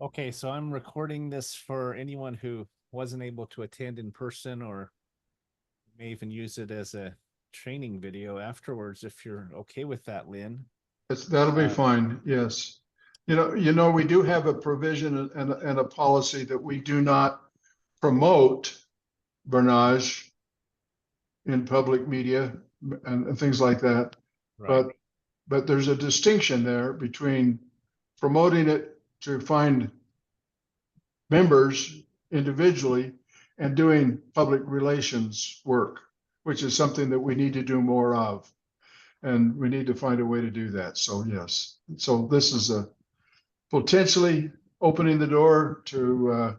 Okay, so I'm recording this for anyone who wasn't able to attend in person or may even use it as a training video afterwards if you're okay with that, Lynn. That'll be Uh, fine, yes. We do have a provision and a policy that we do not promote Barnage in public media and things like that. right. But there's a distinction there between promoting it to find members individually and doing public relations work, which is something that we need to do more of. And we need to find a way to do that. So yes, so this is a potentially opening the door to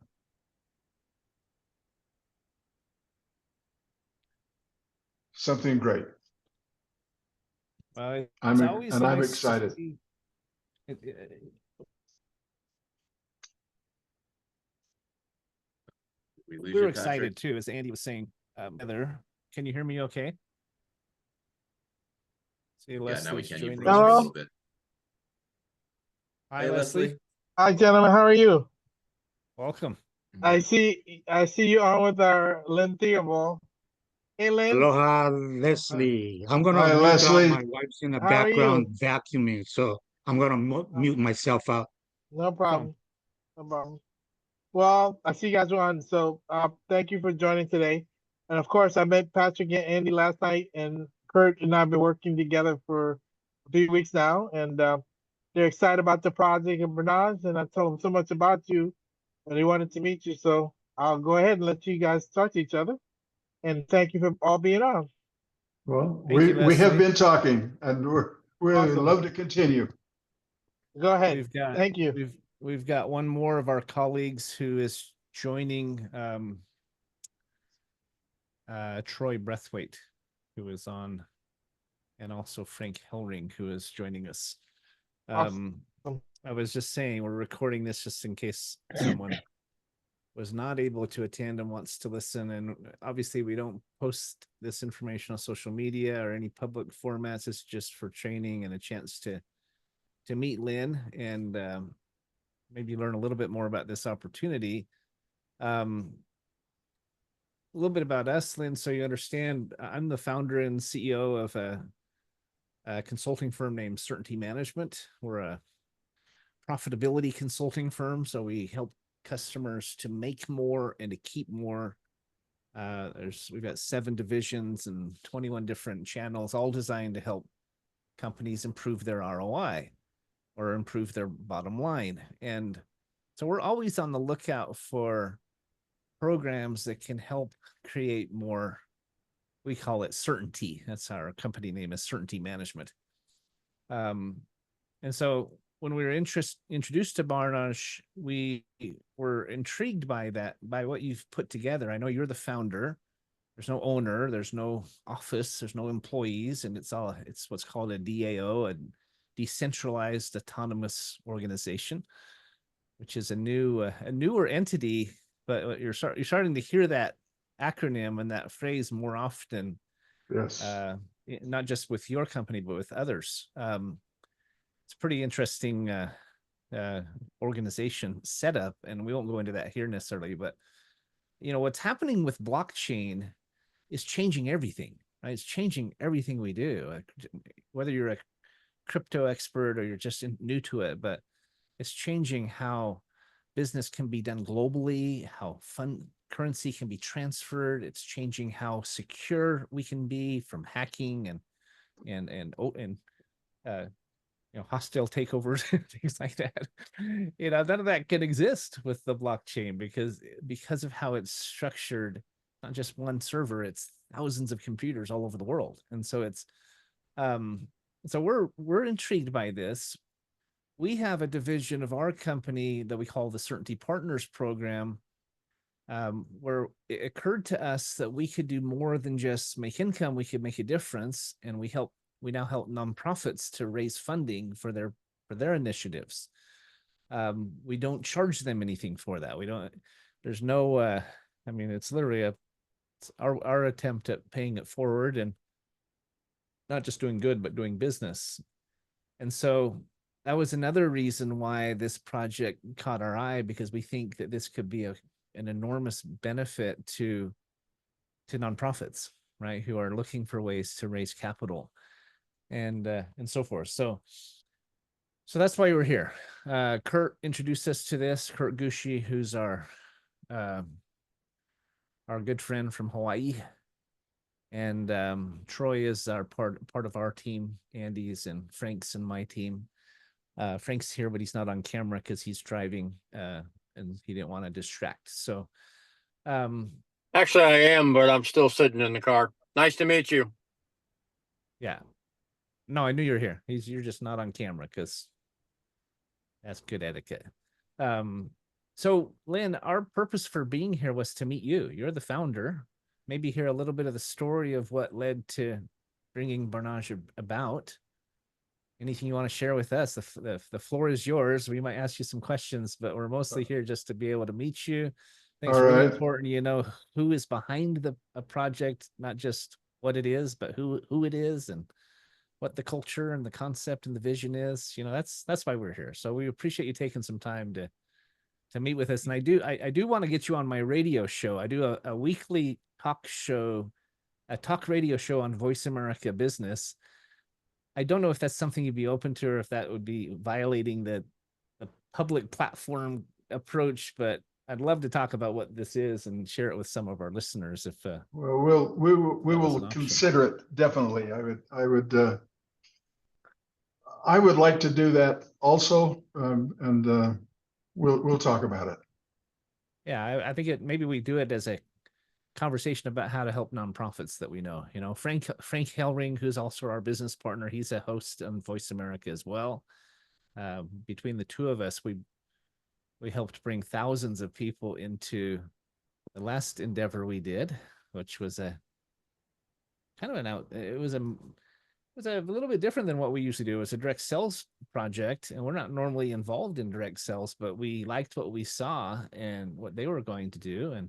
something great. Well, it's I'm always and I'm nice to excited. see. It, We lose we were you, Patrick. excited too, as Andy was saying. Heather, can you hear me okay? See, Yeah, now we Leslie's can. You joining froze up a us. little bit. Hi, Hey, Leslie. Hi, gentlemen. How are you? Welcome. I see you on with our Lynn Theobald. Hey, Lynn. Aloha, Leslie. I'm gonna Hi, mute out. Leslie. My wife's in the How are background you? vacuuming, so I'm gonna mute myself out. No problem. No problem. Well, I see you guys are on. So thank you for joining today. And of course, I met Patrick and Andy last night, and Kurt and I have been working together for a few weeks now. And they're excited about the project in Bernage. And I told them so much about you, and they wanted to meet you. So I'll go ahead and let you guys talk to each other. And thank you for all being on. Well, Thank you, we have Leslie. been talking and we Awesome. love to continue. Go ahead. We've got Thank you. we've got one more of our colleagues who is joining Troy Breathwaite, who is on, and also Frank Hellring, who is joining us. Awesome. I was just saying we're recording this just in case someone was not able to attend and wants to listen. And obviously we don't post this information on social media or any public formats. It's just for training and a chance to meet Lynn and maybe learn a little bit more about this opportunity. A little bit about us, Lynn, so you understand. I'm the founder and CEO of a consulting firm named Certainty Management. We're a profitability consulting firm, so we help customers to make more and to keep more. We've got 7 divisions and 21 different channels, all designed to help companies improve their ROI or improve their bottom line. And so we're always on the lookout for programs that can help create more. We call it certainty. That's our company name, is Certainty Management. And so when we were introduced to Barnaje, we were intrigued by what you've put together. I know you're the founder. There's no owner, there's no office, there's no employees, and it's what's called a DAO, a decentralized autonomous organization, which is a newer entity, but you're starting to hear that acronym and that phrase more often. Yes. Not just with your company, but with others. It's pretty interesting organization setup, and we won't go into that here necessarily, but what's happening with blockchain is changing everything, right? It's changing everything we do, whether you're a crypto expert or you're just new to it, but it's changing how business can be done globally, how currency can be transferred. It's changing how secure we can be from hacking and hostile takeovers, things like that. None of that can exist with the blockchain because of how it's structured. Not just one server, it's thousands of computers all over the world. And so it's so we're intrigued by this. We have a division of our company that we call the Certainty Partners Program, where it occurred to us that we could do more than just make income. We could make a difference, and we now help nonprofits to raise funding for their initiatives. We don't charge them anything for that. There's no, it's literally our attempt at paying it forward and not just doing good, but doing business. And so that was another reason why this project caught our eye, because we think that this could be an enormous benefit to nonprofits, right, who are looking for ways to raise capital and so forth. So that's why we're here. Kurt introduced us to this. Kurt Gushi, who's our good friend from Hawaii, and Troy is our part of our team. Andy's and Frank's and my team. Frank's here, but he's not on camera because he's driving, and he didn't want to distract. So, Actually, I am, but I'm still sitting in the car. Nice to meet you. yeah, no, I knew you were here. You're just not on camera because that's good etiquette. So Lynn, our purpose for being here was to meet you. You're the founder. Maybe hear a little bit of the story of what led to bringing Barnaje about. Anything you want to share with us? The floor is yours. We might ask you some questions, but we're mostly here just to be able to meet you. I think it's really important, you know, who is behind a project, not just what it is, but who it is and what the culture and the concept and the vision is. You know, that's why we're here. So we appreciate you taking some time to meet with us. And I do want to get you on my radio show. I do a weekly talk radio show on Voice America Business. I don't know if that's something you'd be open to, or if that would be violating the public platform approach, but I'd love to talk about what this is and share it with some of our listeners. If well, we will consider it, definitely. I would like to do that also, and we'll talk about it. Yeah, I think maybe we do it as a conversation about how to help nonprofits that we know. You know, Frank Hellring, who's also our business partner, he's a host on Voice America as well. Between the two of us, we helped bring thousands of people into the last endeavor we did, which was a kind of it was a little bit different than what we usually do. It was a direct sales project, and we're not normally involved in direct sales, but we liked what we saw and what they were going to do, and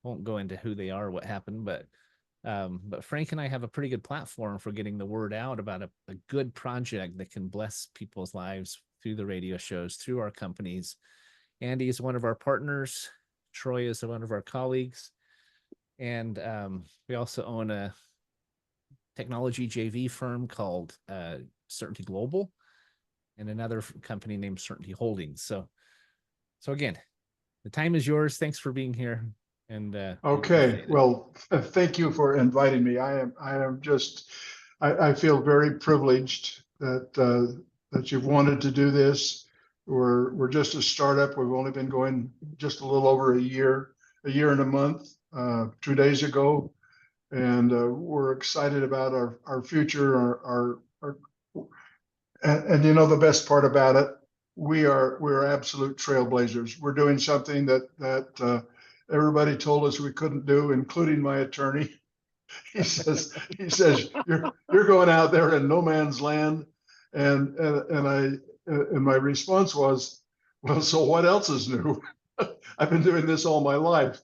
won't go into who they are, what happened, but Frank and I have a pretty good platform for getting the word out about a good project that can bless people's lives through the radio shows, through our companies. Andy is one of our partners. Troy is one of our colleagues. And we also own a technology JV firm called Certainty Global, and another company named Certainty Holdings. So again, the time is yours. Thanks for being here. And okay, well, thank you for inviting me. I feel very privileged that you've wanted to do this. We're just a startup. We've only been going just a little over a year and a month, 2 days ago, and we're excited about our future. And you know, the best part about it, we're absolute trailblazers. We're doing something that everybody told us we couldn't do, including my attorney. He says you're going out there in no man's land, and my response was, well, so what else is new? I've been doing this all my life.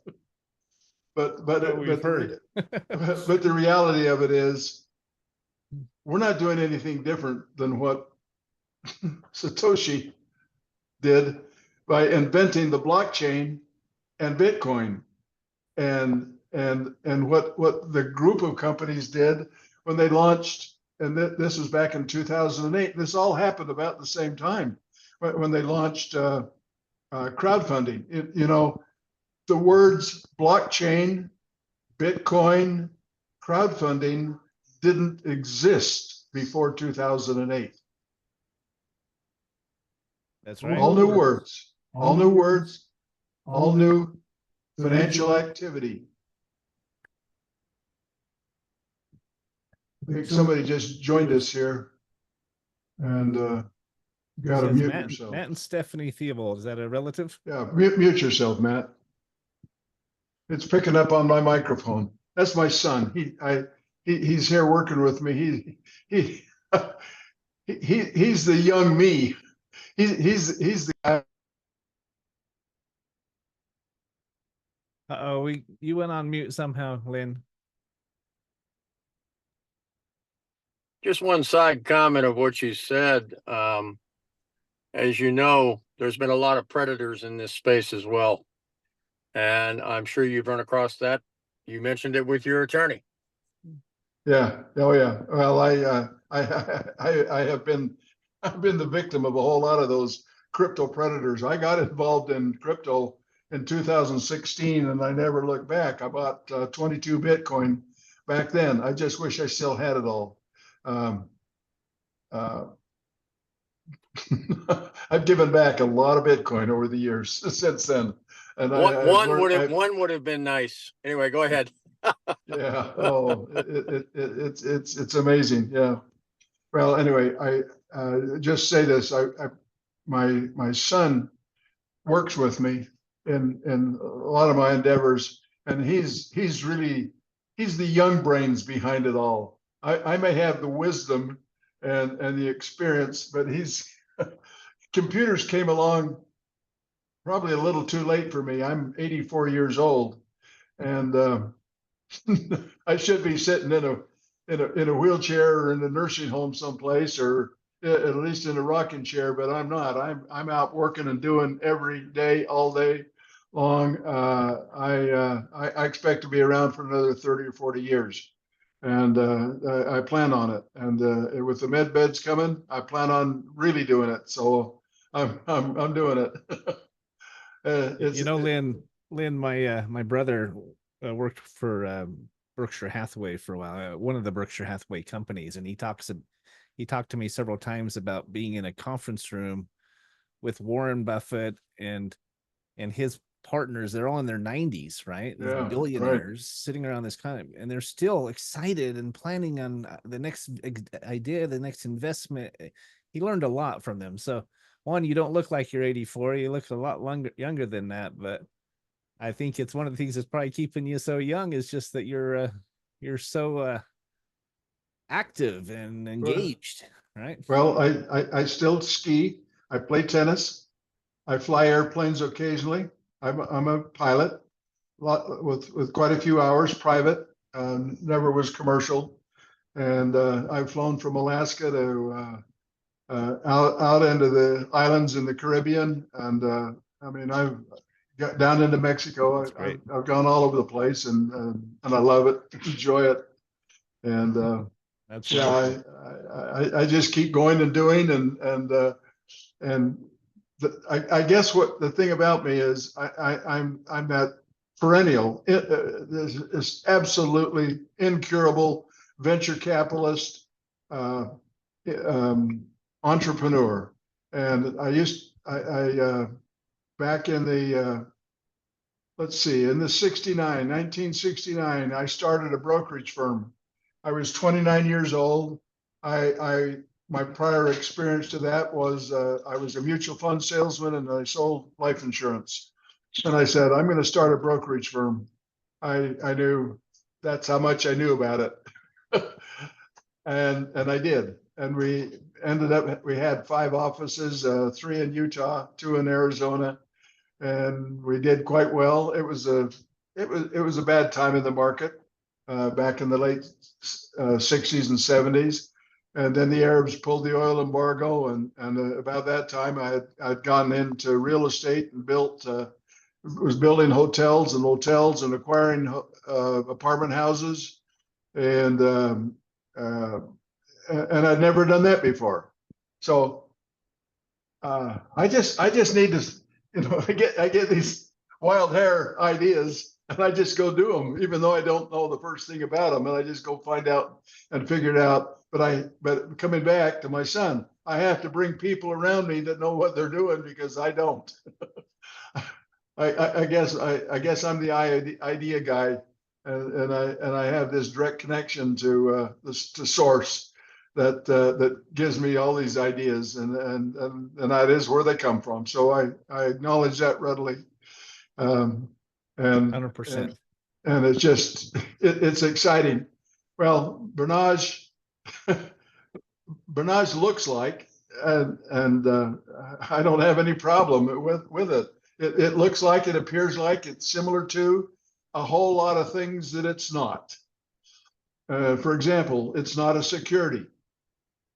But the reality of it is, we're not doing anything different than what Satoshi did by inventing the blockchain and Bitcoin, and what the group of companies did when they launched, and this was back in 2008. This all happened about the same time when they launched crowdfunding. You know, the words blockchain, Bitcoin, crowdfunding didn't exist before 2008. That's right. All new words, all new words, all new financial activity. I think somebody just joined us here, and you got to mute yourself. Matt and Stephanie Theobald. Is that a relative? Yeah, mute yourself, Matt. It's picking up on my microphone. That's my son. He's here working with me. He's the young me. He's the guy. You went on mute somehow, Lynn. Just one side comment of what you said. as you know, there's been a lot of predators in this space as well. And I'm sure you've run across that. You mentioned it with your attorney. Yeah. Oh, yeah. Well, I have been, I've been the victim of a whole lot of those crypto predators. I got involved in crypto in 2016 and I never looked back. I bought 22 Bitcoin back then. I just wish I still had it all. Uh, I've given back a lot of Bitcoin over the years since then. And One would have been nice. Anyway, go ahead. yeah. Oh, it's amazing. Yeah. Well, anyway, I just say this. My son works with me in a lot of my endeavors, and he's the young brains behind it all. I may have the wisdom and the experience, but computers came along probably a little too late for me. I'm 84 years old, and I should be sitting in a wheelchair or in a nursing home someplace, or at least in a rocking chair, but I'm not. I'm out working and doing every day, all day long. I expect to be around for another 30 or 40 years, and I plan on it. And with the med beds coming, I plan on really doing it. So I'm doing it. Lynn, my brother worked for Berkshire Hathaway for a while, one of the Berkshire Hathaway companies, and he talked to me several times about being in a conference room with Warren Buffett and his partners. They're all in their 90s, right? These Yeah, billionaires sitting around this kind of, and they're still excited and planning on the next idea, the next investment. He learned a lot from them. So, one, you don't look like you're 84. You look a lot younger than that, but I think it's one of the things that's probably keeping you so young is just that you're so active and engaged, right? Well, I still ski. I play tennis. I fly airplanes occasionally. I'm a pilot, with quite a few hours private. Never was commercial, and I've flown from Alaska to out into the islands in the Caribbean, and I mean I've got down into Mexico. I've gone all over the place, and I love it, enjoy it, and That's yeah, I just keep going and doing, and I guess what the thing about me is I'm that perennial, this absolutely incurable venture capitalist, entrepreneur. And I back in the let's see, in the 1969, I started a brokerage firm. I was 29 years old. My prior experience to that was I was a mutual fund salesman and I sold life insurance. And I said, I'm going to start a brokerage firm. I knew that's how much I knew about it. and I did. And we had 5 offices, 3 in Utah, 2 in Arizona, and we did quite well. It was a bad time in the market back in the late 60s and 70s. And then the Arabs pulled the oil embargo, and about that time I'd gone into real estate and was building hotels and acquiring apartment houses, and I'd never done that before. So I just need to, I get these wild hair ideas and I just go do them, even though I don't know the first thing about them, and I just go find out and figure it out. But coming back to my son, I have to bring people around me that know what they're doing because I don't. I guess I'm the idea guy, and I have this direct connection to source that gives me all these ideas, and that is where they come from. So I acknowledge that readily, and 100%. And it's just it's exciting. Well, Barnaje looks like, and I don't have any problem with it. It looks like, it appears like, it's similar to a whole lot of things that it's not. For example, it's not a security.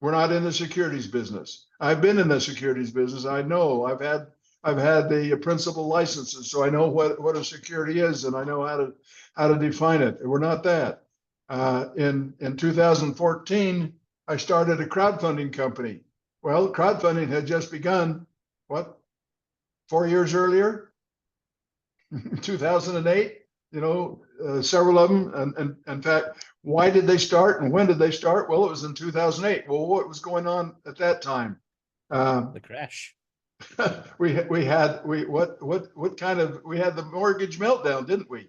We're not in the securities business. I've been in the securities business. I know I've had the principal licenses, so I know what a security is, and I know how to define it. We're not that. In 2014, I started a crowdfunding company. Well, crowdfunding had just begun. What? 4 years earlier, 2008. Several of them, and in fact, why did they start and when did they start? Well, it was in 2008. Well, what was going on at that time? The crash. We had the mortgage meltdown, didn't we?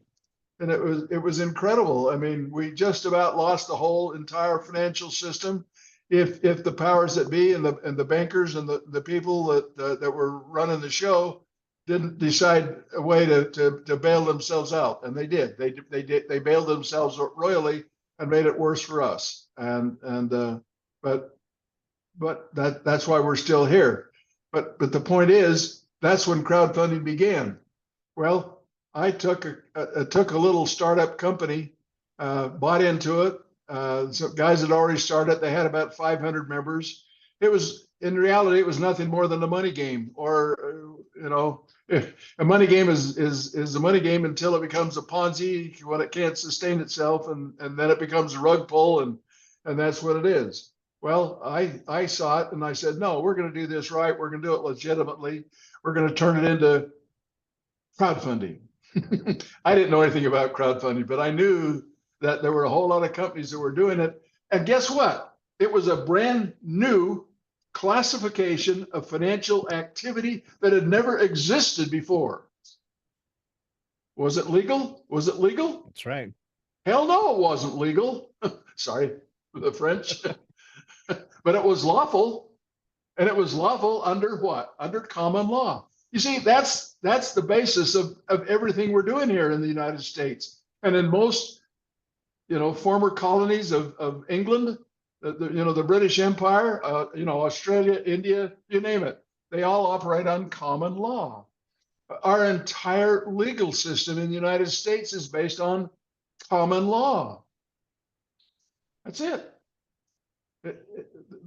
And it was incredible. I mean, we just about lost the whole entire financial system. If the powers that be and the bankers and the people that were running the show didn't decide a way to bail themselves out, and they did. They bailed themselves royally and made it worse for us. But that's why we're still here. But the point is, that's when crowdfunding began. Well, I took a little startup company, bought into it. Some guys had already started. They had about 500 members. In reality, it was nothing more than a money game, or a money game is a money game until it becomes a Ponzi when it can't sustain itself, and then it becomes a rug pull, and that's what it is. Well, I saw it and I said, no, we're going to do this right. We're going to do it legitimately. We're going to turn it into crowdfunding. I didn't know anything about crowdfunding, but I knew that there were a whole lot of companies that were doing it. And guess what? It was a brand new classification of financial activity that had never existed before. Was it legal? Was it legal? That's right. Hell no, it wasn't legal. Sorry for the French. But it was lawful. And it was lawful under what? Under common law. You see, that's the basis of everything we're doing here in the United States. And in most, former colonies of England, the British Empire, Australia, India, you name it, they all operate on common law. Our entire legal system in the United States is based on common law. That's it.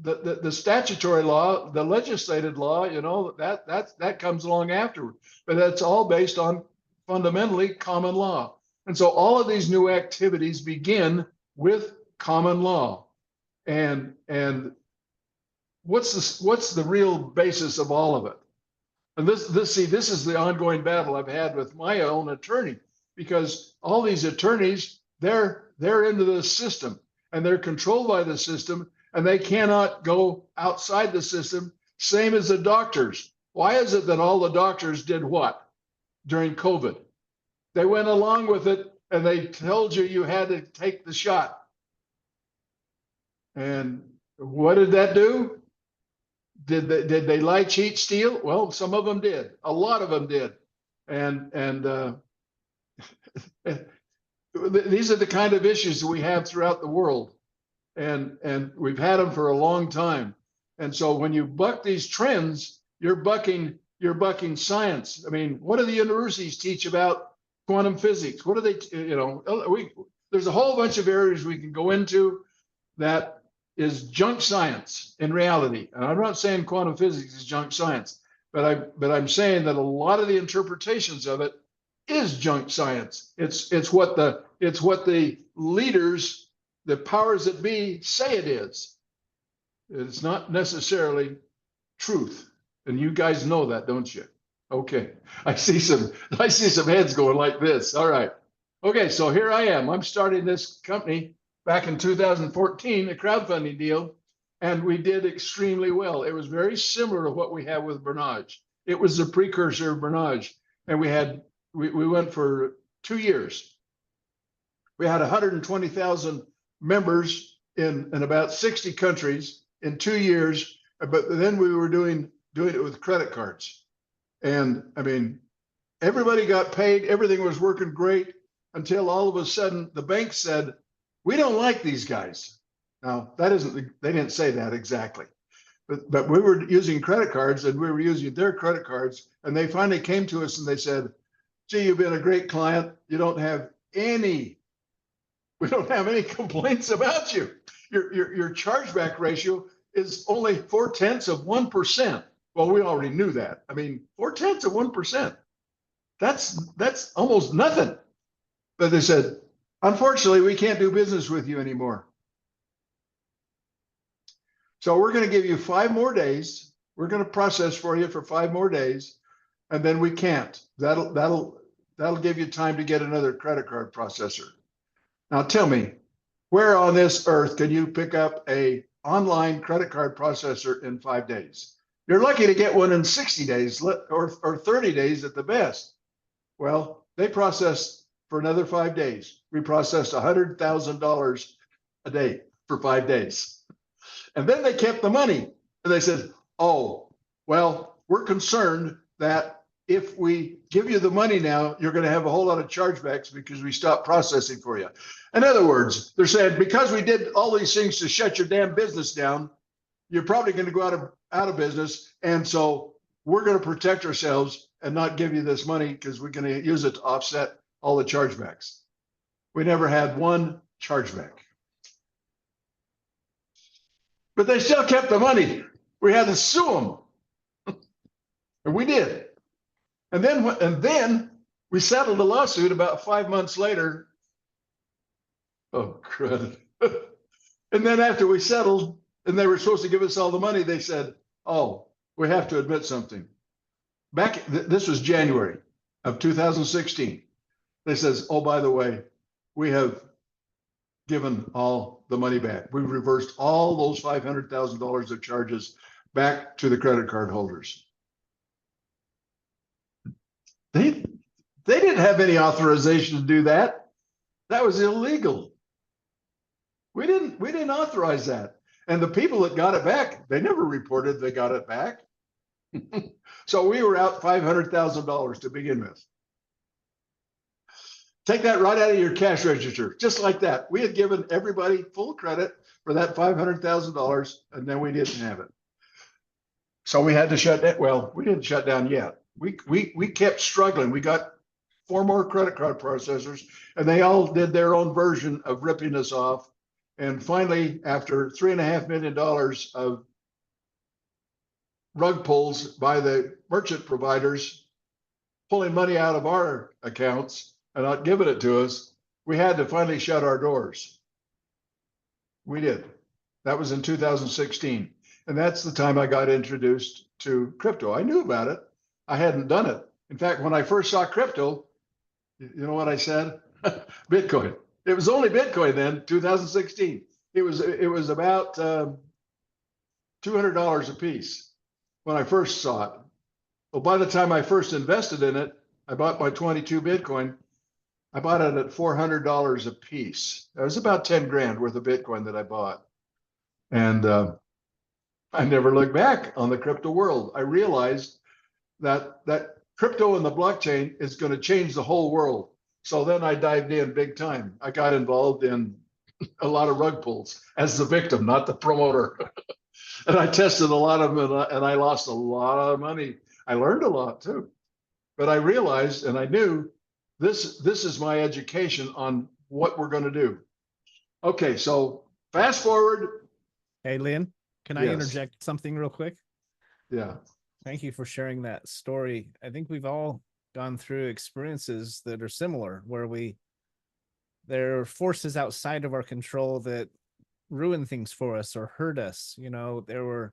The statutory law, the legislated law, that comes along afterward, but that's all based on fundamentally common law. And so all of these new activities begin with common law. And what's the real basis of all of it? And this is the ongoing battle I've had with my own attorney, because all these attorneys, they're into the system and they're controlled by the system, and they cannot go outside the system, same as the doctors. Why is it that all the doctors did what during COVID? They went along with it, and they told you had to take the shot. And what did that do? Did they lie, cheat, steal? Well, some of them did. A lot of them did. And these are the kind of issues that we have throughout the world. And we've had them for a long time. And so when you buck these trends, you're bucking science. I mean, what do the universities teach about quantum physics? What do they, there's a whole bunch of areas we can go into that is junk science in reality. And I'm not saying quantum physics is junk science, but I'm saying that a lot of the interpretations of it is junk science. It's what the leaders, the powers that be, say it is. It's not necessarily truth. And you guys know that, don't you? Okay. I see some heads going like this. All right. Okay, so here I am. I'm starting this company back in 2014, a crowdfunding deal, and we did extremely well. It was very similar to what we have with Barnaje. It was the precursor of Barnaje. And we went for 2 years. We had 120,000 members in about 60 countries in 2 years, but then we were doing it with credit cards. And I mean, everybody got paid, everything was working great, until all of a sudden the bank said, we don't like these guys. Now, they didn't say that exactly, but we were using credit cards, and we were using their credit cards, and they finally came to us and they said, gee, you've been a great client. We don't have any complaints about you. Your chargeback ratio is only 0.4%. Well, we already knew that. I mean, 0.4%. That's almost nothing. But they said, unfortunately, we can't do business with you anymore. So we're going to give you 5 more days. We're going to process for you for 5 more days, and then we can't. That'll give you time to get another credit card processor. Now tell me, where on this earth can you pick up a online credit card processor in 5 days? You're lucky to get one in 60 days or 30 days at the best. Well, they processed for another 5 days. We processed $100,000 a day for 5 days. And then they kept the money. And they said, oh, well, we're concerned that if we give you the money now, you're going to have a whole lot of chargebacks because we stopped processing for you. In other words, they're saying, because we did all these things to shut your damn business down, you're probably going to go out of business. And so we're going to protect ourselves and not give you this money because we're going to use it to offset all the chargebacks. We never had one chargeback. But they still kept the money. We had to sue them. And we did. And then we settled the lawsuit about 5 months later. Oh, crud. And then after we settled and they were supposed to give us all the money, they said, oh, we have to admit something. This was January of 2016. They says, oh, by the way, we have given all the money back. We reversed all those $500,000 of charges back to the credit card holders. They didn't have any authorization to do that. That was illegal. We didn't authorize that. And the people that got it back, they never reported they got it back. So we were out $500,000 to begin with. Take that right out of your cash register, just like that. We had given everybody full credit for that $500,000, and then we didn't have it. So we had to shut down. Well, we didn't shut down yet. We kept struggling. We got 4 more credit card processors, and they all did their own version of ripping us off. And finally, after $3.5 million of rug pulls by the merchant providers, pulling money out of our accounts and not giving it to us, we had to finally shut our doors. We did. That was in 2016. And that's the time I got introduced to crypto. I knew about it. I hadn't done it. In fact, when I first saw crypto, you know what I said? Bitcoin. It was only Bitcoin then, 2016. It was about $200 a piece when I first saw it. Well, by the time I first invested in it, I bought my 22 Bitcoin. I bought it at $400 a piece. That was about 10 grand worth of Bitcoin that I bought. And I never looked back on the crypto world. I realized that crypto and the blockchain is going to change the whole world. So then I dived in big time. I got involved in a lot of rug pulls as the victim, not the promoter. And I tested a lot of them, and I lost a lot of money. I learned a lot too. But I realized, and I knew, this is my education on what we're going to do. Okay, so fast forward. Hey, Lynn, can I Yes. interject something real quick? Yeah. Thank you for sharing that story. I think we've all gone through experiences that are similar, where there are forces outside of our control that ruin things for us or hurt us. You know, there were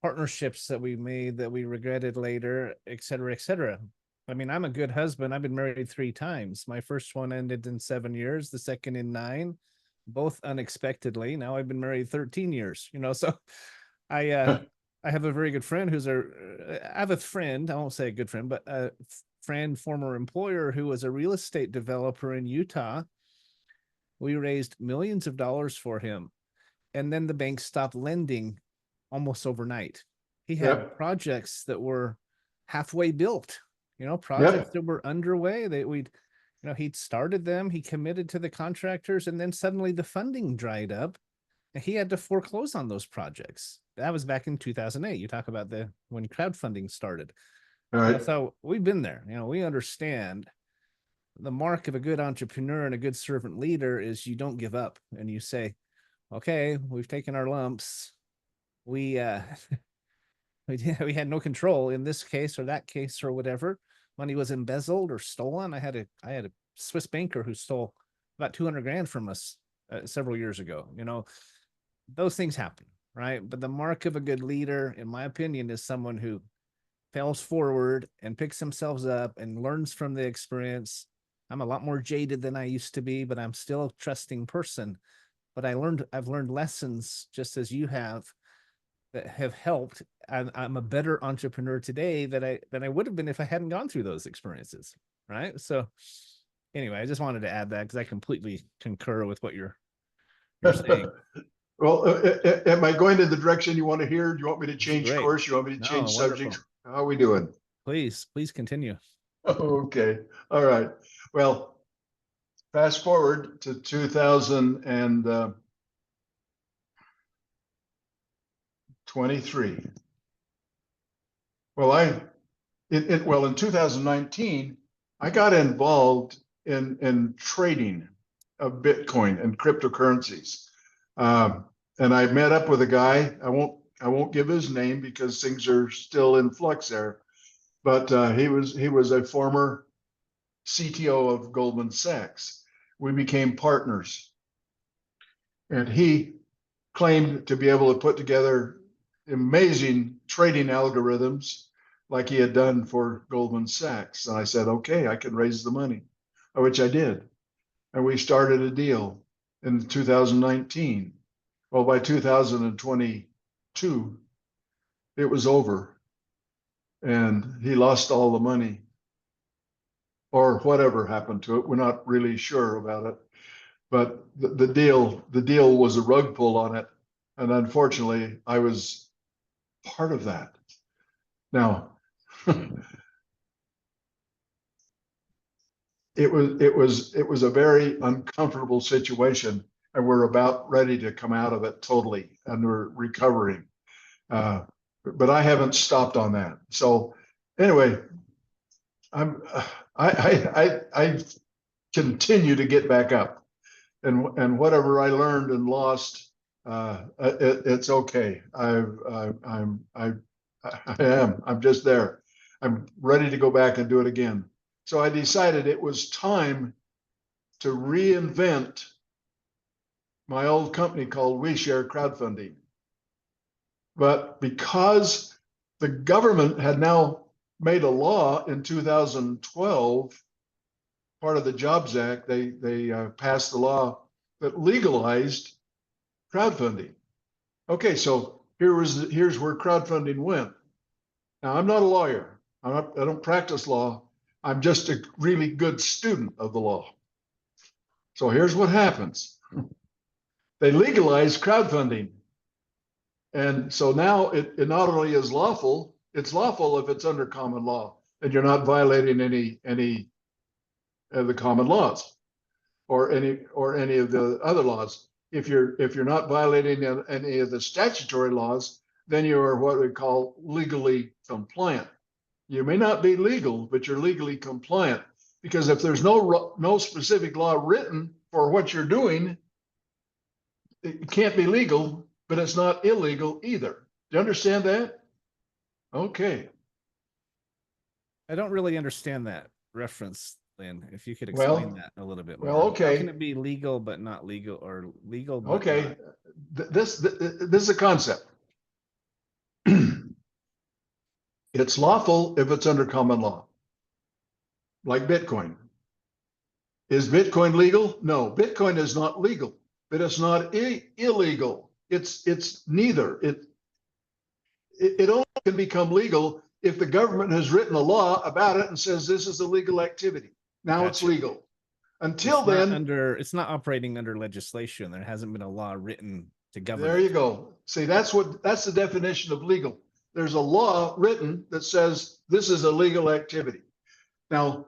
partnerships that we made that we regretted later, et cetera, et cetera. I mean, I'm a good husband. I've been married 3 times. My first one ended in 7 years, the second in 9, both unexpectedly. Now I've been married 13 years, you know, so I have a very good friend I have a friend, I won't say a good friend, but a friend, former employer, who was a real estate developer in Utah. We raised millions of dollars for him. And then the bank stopped lending almost overnight. He had projects that were halfway built, you know, projects that were underway. He'd started them, he committed to the contractors, and then suddenly the funding dried up and he had to foreclose on those projects. That was back in 2008. You talk about when crowdfunding started. All right. So we've been there, you know, we understand the mark of a good entrepreneur and a good servant leader is you don't give up and you say, okay, we've taken our lumps. we we had no control in this case or that case or whatever. Money was embezzled or stolen. I had a Swiss banker who stole about 200 grand from us several years ago. You know, those things happen, right? But the mark of a good leader, in my opinion, is someone who fails forward and picks themselves up and learns from the experience. I'm a lot more jaded than I used to be, but I'm still a trusting person. But I've learned lessons just as you have that have helped. I'm a better entrepreneur today than I would have been if I hadn't gone through those experiences. Right. So anyway, I just wanted to add that because I completely concur with what you're saying. Well, am I going in the direction you want to hear? Do you want me to change great. course? You want me to No, change wonderful. subjects? How are we doing? Please continue. Okay. All right. Well, fast forward to 2023. Well, in 2019, I got involved in trading of Bitcoin and cryptocurrencies. And I met up with a guy. I won't give his name because things are still in flux there. But he was a former CTO of Goldman Sachs. We became partners, and he claimed to be able to put together amazing trading algorithms like he had done for Goldman Sachs. And I said, okay, I can raise the money, which I did. And we started a deal in 2019. Well, by 2022, it was over. And he lost all the money, or whatever happened to it. We're not really sure about it. But the deal was a rug pull on it. And unfortunately, I was part of that. Now, it was a very uncomfortable situation, and we're about ready to come out of it totally, and we're recovering. But I haven't stopped on that. So anyway, I continue to get back up, and whatever I learned and lost, it's okay. I'm just there. I'm ready to go back and do it again. So I decided it was time to reinvent my old company called WeShare Crowdfunding. But because the government had now made a law in 2012, part of the Jobs Act, they passed the law that legalized crowdfunding. Okay, so here's where crowdfunding went. Now, I'm not a lawyer. I don't practice law. I'm just a really good student of the law. So here's what happens. They legalize crowdfunding. And so now it not only is lawful, it's lawful if it's under common law and you're not violating any of the common laws or any of the other laws. If you're not violating any of the statutory laws, then you are what we call legally compliant. You may not be legal, but you're legally compliant, because if there's no specific law written for what you're doing, it can't be legal, but it's not illegal either. Do you understand that? Okay. I don't really understand that reference, Lynn. If you could explain that a little bit more. Well, okay. How can it be legal but not legal, or legal but Okay. not? This is a concept. It's lawful if it's under common law, like Bitcoin. Is Bitcoin legal? No, Bitcoin is not legal, but it's not illegal. It's neither. It only can become legal if the government has written a law about it and says this is a legal activity. Now it's legal. Until then, it's not operating under legislation. There hasn't been a law written to govern. There you go. See, that's the definition of legal. There's a law written that says this is a legal activity. Now,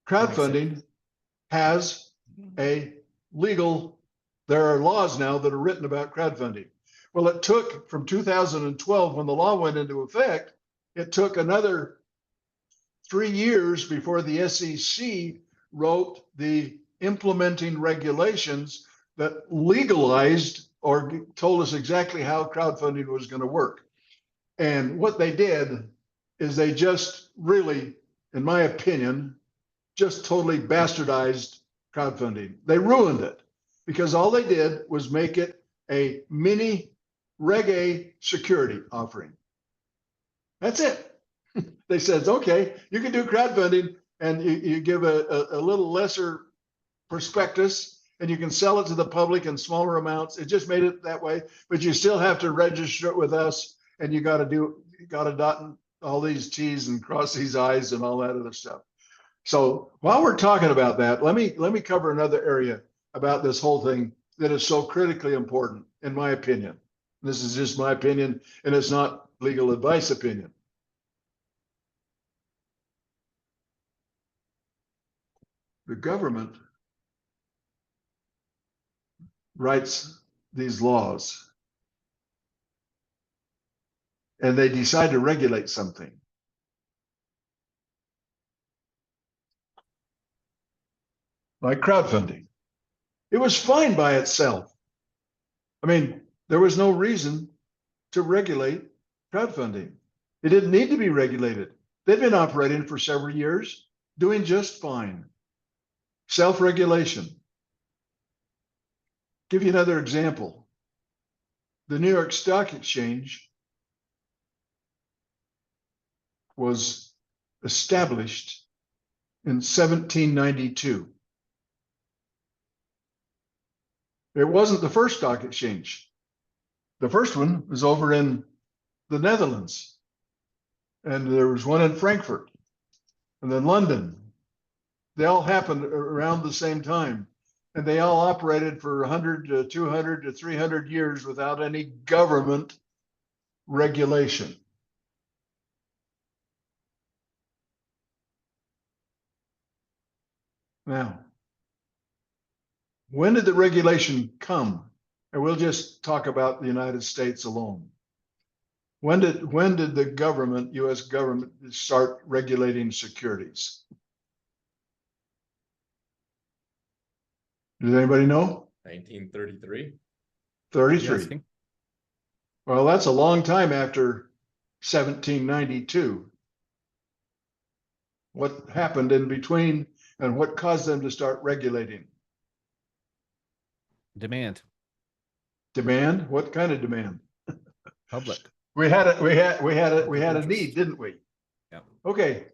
crowdfunding has a legal, there are laws now that are written about crowdfunding. Well, it took from 2012, when the law went into effect, it took another 3 years before the SEC wrote the implementing regulations that legalized or told us exactly how crowdfunding was going to work. And what they did is they just really, in my opinion, just totally bastardized crowdfunding. They ruined it because all they did was make it a mini Reg A security offering. That's it. They said, okay, you can do crowdfunding and you give a little lesser prospectus and you can sell it to the public in smaller amounts. It just made it that way, but you still have to register it with us and you got to dot all these T's and cross these I's and all that other stuff. So while we're talking about that, let me cover another area about this whole thing that is so critically important, in my opinion. This is just my opinion, and it's not legal advice opinion. The government writes these laws, and they decide to regulate something. Like crowdfunding. It was fine by itself. I mean, there was no reason to regulate crowdfunding. It didn't need to be regulated. They've been operating for several years, doing just fine. Self-regulation. Give you another example. The New York Stock Exchange was established in 1792. It wasn't the first stock exchange. The first one was over in the Netherlands. And there was one in Frankfurt and then London. They all happened around the same time. And they all operated for 100 to 200 to 300 years without any government regulation. Now, when did the regulation come? And we'll just talk about the United States alone. When did the government, U.S. government, start regulating securities? Does anybody know? 1933. 33. Guessing. Well, that's a long time after 1792. What happened in between and what caused them to start regulating? Demand. Demand? What kind of demand? Public. We had a Interest. need, didn't we? Yeah. Okay.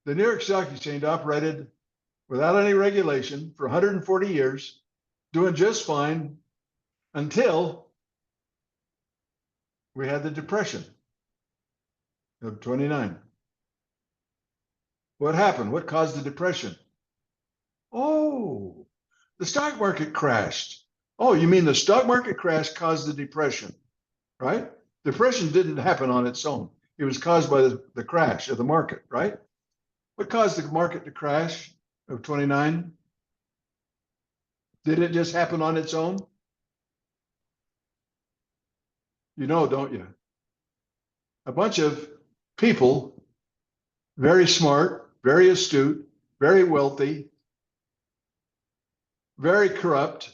The New York Stock Exchange operated without any regulation for 140 years, doing just fine until we had the Depression of 29. What happened? What caused the Depression? Oh, the stock market crashed. Oh, you mean the stock market crash caused the Depression, right? Depression didn't happen on its own. It was caused by the crash of the market, right? What caused the market to crash of 29? Did it just happen on its own? You know, don't you? A bunch of people, very smart, very astute, very wealthy, very corrupt,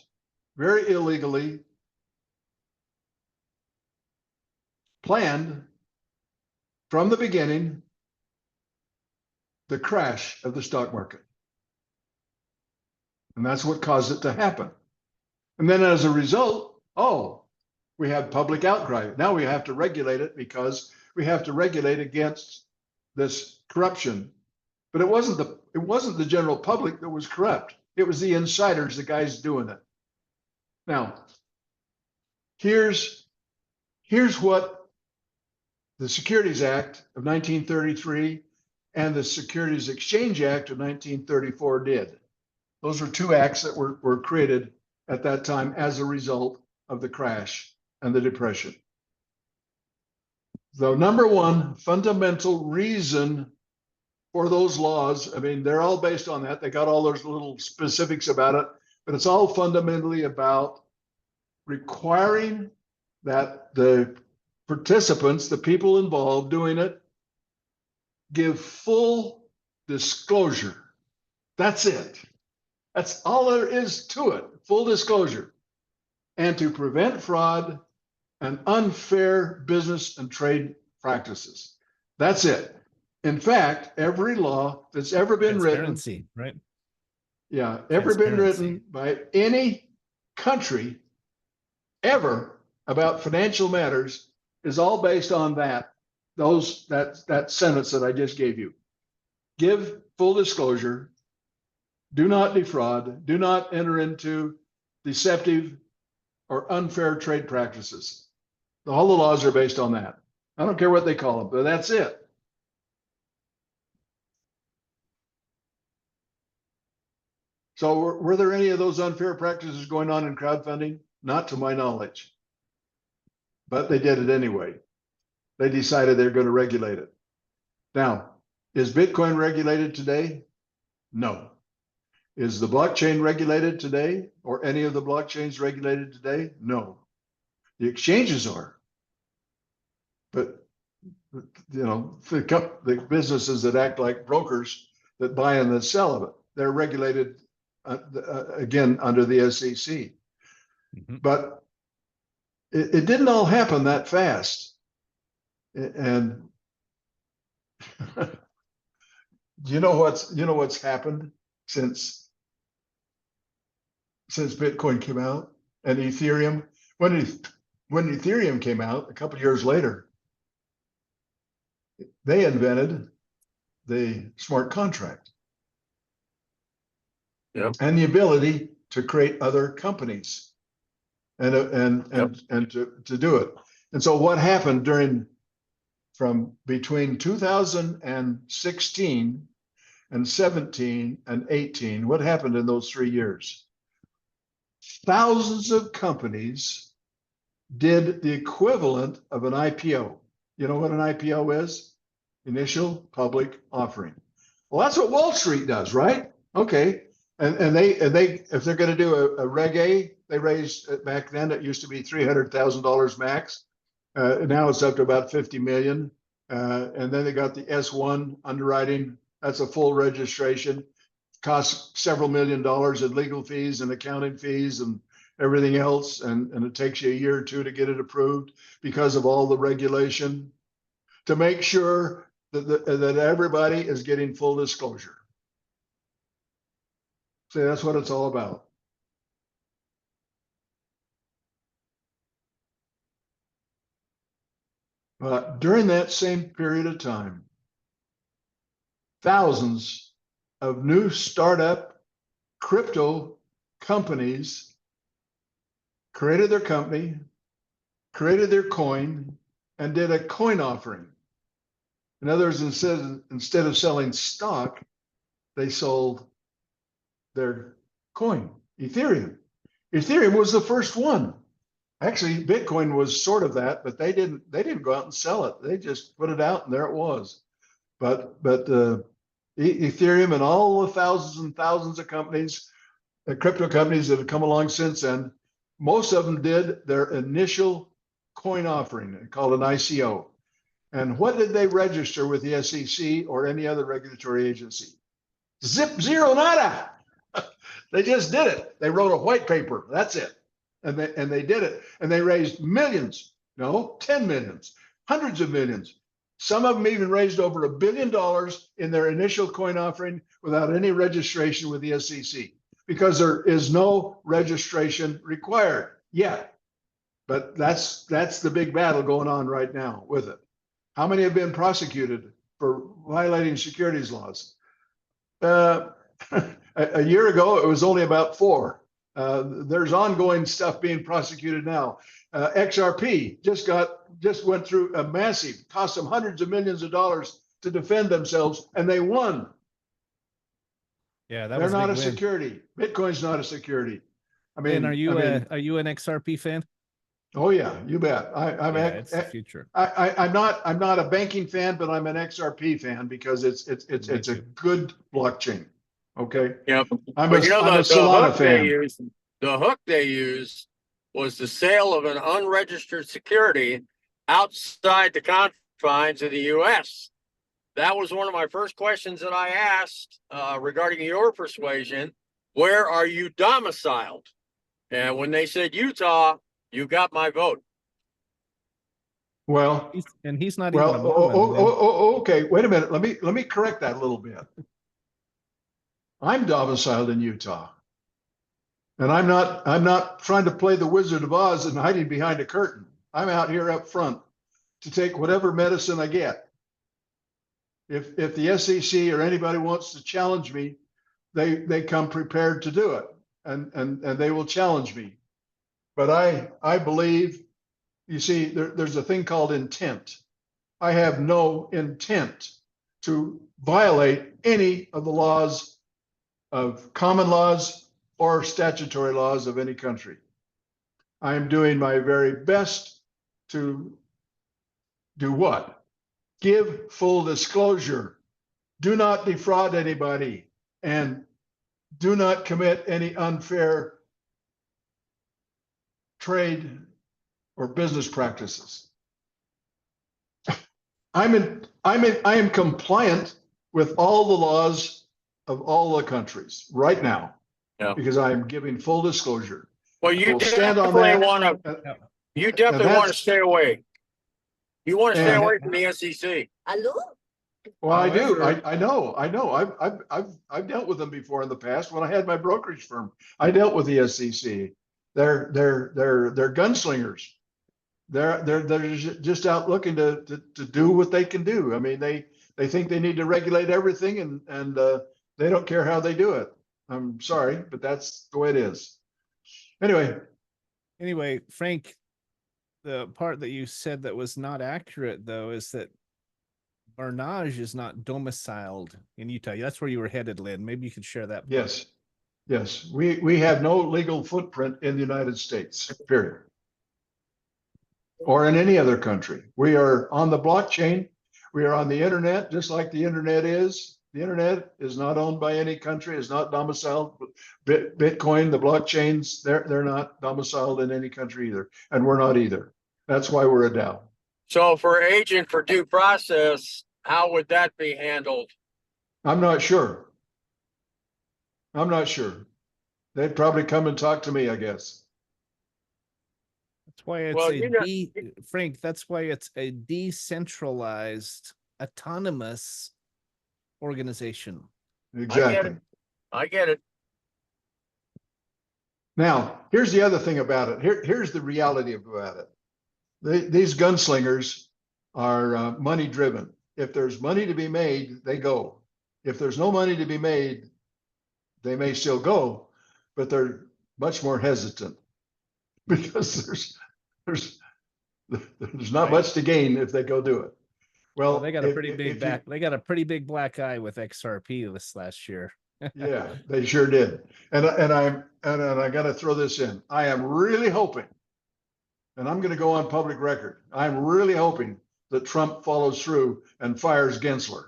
very illegally planned from the beginning the crash of the stock market. And that's what caused it to happen. And then as a result, we have public outcry. Now we have to regulate it because we have to regulate against this corruption. But it wasn't the general public that was corrupt. It was the insiders, the guys doing it. Now, here's what the Securities Act of 1933 and the Securities Exchange Act of 1934 did. Those were two acts that were created at that time as a result of the crash and the Depression. The number one fundamental reason for those laws, I mean, they're all based on that. They got all those little specifics about it, but it's all fundamentally about requiring that the participants, the people involved doing it, give full disclosure. That's it. That's all there is to it, full disclosure. and to prevent fraud and unfair business and trade practices. That's it. In fact, every law that's ever been written, Transparency, right? ever been Transparency. written by any country ever about financial matters is all based on that sentence that I just gave you. Give full disclosure, do not defraud, do not enter into deceptive or unfair trade practices. All the laws are based on that. I don't care what they call them, but that's it. So were there any of those unfair practices going on in crowdfunding? Not to my knowledge. But they did it anyway. They decided they're going to regulate it. Now, is Bitcoin regulated today? No. Is the blockchain regulated today, or any of the blockchains regulated today? No. The exchanges are. But the businesses that act like brokers that buy and that sell of it, they're regulated again under the SEC. Mm-hmm. But it didn't all happen that fast. And you know what's happened since Bitcoin came out and Ethereum? When Ethereum came out a couple of years later, they invented the smart contract. Yep. And the ability to create other companies and to do it. And so what happened from between 2016 and 17 and 18, what happened in those 3 years? Thousands of companies did the equivalent of an IPO. You know what an IPO is? Initial public offering. Well, that's what Wall Street does, right? Okay. And they if they're going to do a Reg A, they raised back then it used to be $300,000 max. Now it's up to about 50 million. And then they got the S1 underwriting. That's a full registration. Costs several $1 million in legal fees and accounting fees and everything else. And it takes you a year or two to get it approved because of all the regulation to make sure that everybody is getting full disclosure. See, that's what it's all about. But during that same period of time, thousands of new startup crypto companies created their company, created their coin, and did a coin offering. In other words, instead of selling stock, they sold their coin, Ethereum. Ethereum was the first one. Actually, Bitcoin was sort of that, but they didn't go out and sell it. They just put it out, and there it was. But Ethereum and all the thousands and thousands of companies, the crypto companies that have come along since then, most of them did their initial coin offering called an ICO. And what did they register with the SEC or any other regulatory agency? Zero, nada. They just did it. They wrote a white paper. That's it. And they did it. And they raised millions, 10 millions, hundreds of millions. Some of them even raised over $1 billion in their initial coin offering without any registration with the SEC because there is no registration required yet. But that's the big battle going on right now with it. How many have been prosecuted for violating securities laws? A year ago, it was only about 4. There's ongoing stuff being prosecuted now. XRP just went through a massive, cost them hundreds of millions of dollars to defend themselves, and they won. Yeah, They're not a security. Bitcoin's not a security. I mean, are you an XRP fan? Oh yeah, you bet. It's the future. I'm not a banking fan, but I'm an XRP fan because it's a good blockchain. Okay. Yep. I'm a Solana fan. The hook they used was the sale of an unregistered security outside the confines of the U.S. That was one of my first questions that I asked regarding your persuasion. Where are you domiciled? And when they said Utah, you got my vote. Well, He's not well, even a Mormon. man. okay. Wait a minute. Let me correct that a little bit. I'm domiciled in Utah. And I'm not trying to play the Wizard of Oz and hiding behind a curtain. I'm out here up front to take whatever medicine I get. If the SEC or anybody wants to challenge me, they come prepared to do it, and they will challenge me. But I believe, you see, there's a thing called intent. I have no intent to violate any of the laws of common laws or statutory laws of any country. I am doing my very best to do what? Give full disclosure. Do not defraud anybody, and do not commit any unfair trade or business practices. I am compliant with all the laws of all the countries right now, because I am giving full disclosure. Well, you We'll stand on definitely that. want to. And- You definitely want to stay away. You want to stay And- away from the SEC. Hello? Well, I do. However- I know. I've dealt with them before in the past when I had my brokerage firm. I dealt with the SEC. They're gunslingers. They're just out looking to do what they can do. I mean, they think they need to regulate everything, and they don't care how they do it. I'm sorry, but that's the way it is. Anyway, Frank, the part that you said that was not accurate, though, is that Barnaje is not domiciled in Utah. That's where you were headed, Lynn. Maybe you could share that. yes. We have no legal footprint in the United States, period. Or in any other country. We are on the blockchain. We are on the internet, just like the internet is. The internet is not owned by any country, is not domiciled. Bitcoin, the blockchains, they're not domiciled in any country either. And we're not either. That's why we're a DAO. So for agent for due process, how would that be handled? I'm not sure. They'd probably come and talk to me, I guess. That's why it's Well, Frank, that's why it's a decentralized, autonomous organization. Exactly. I get it. Now, here's the other thing about it. Here's the reality about it. These gunslingers are money driven. If there's money to be made, they go. If there's no money to be made, they may still go, but they're much more hesitant because there's not much to gain if they go do it. Well, they got a pretty big back. They got a pretty big black eye with XRP this last year. Yeah, they sure did. And I got to throw this in. I am really hoping, and I'm going to go on public record. I'm really hoping that Trump follows through and fires Gensler.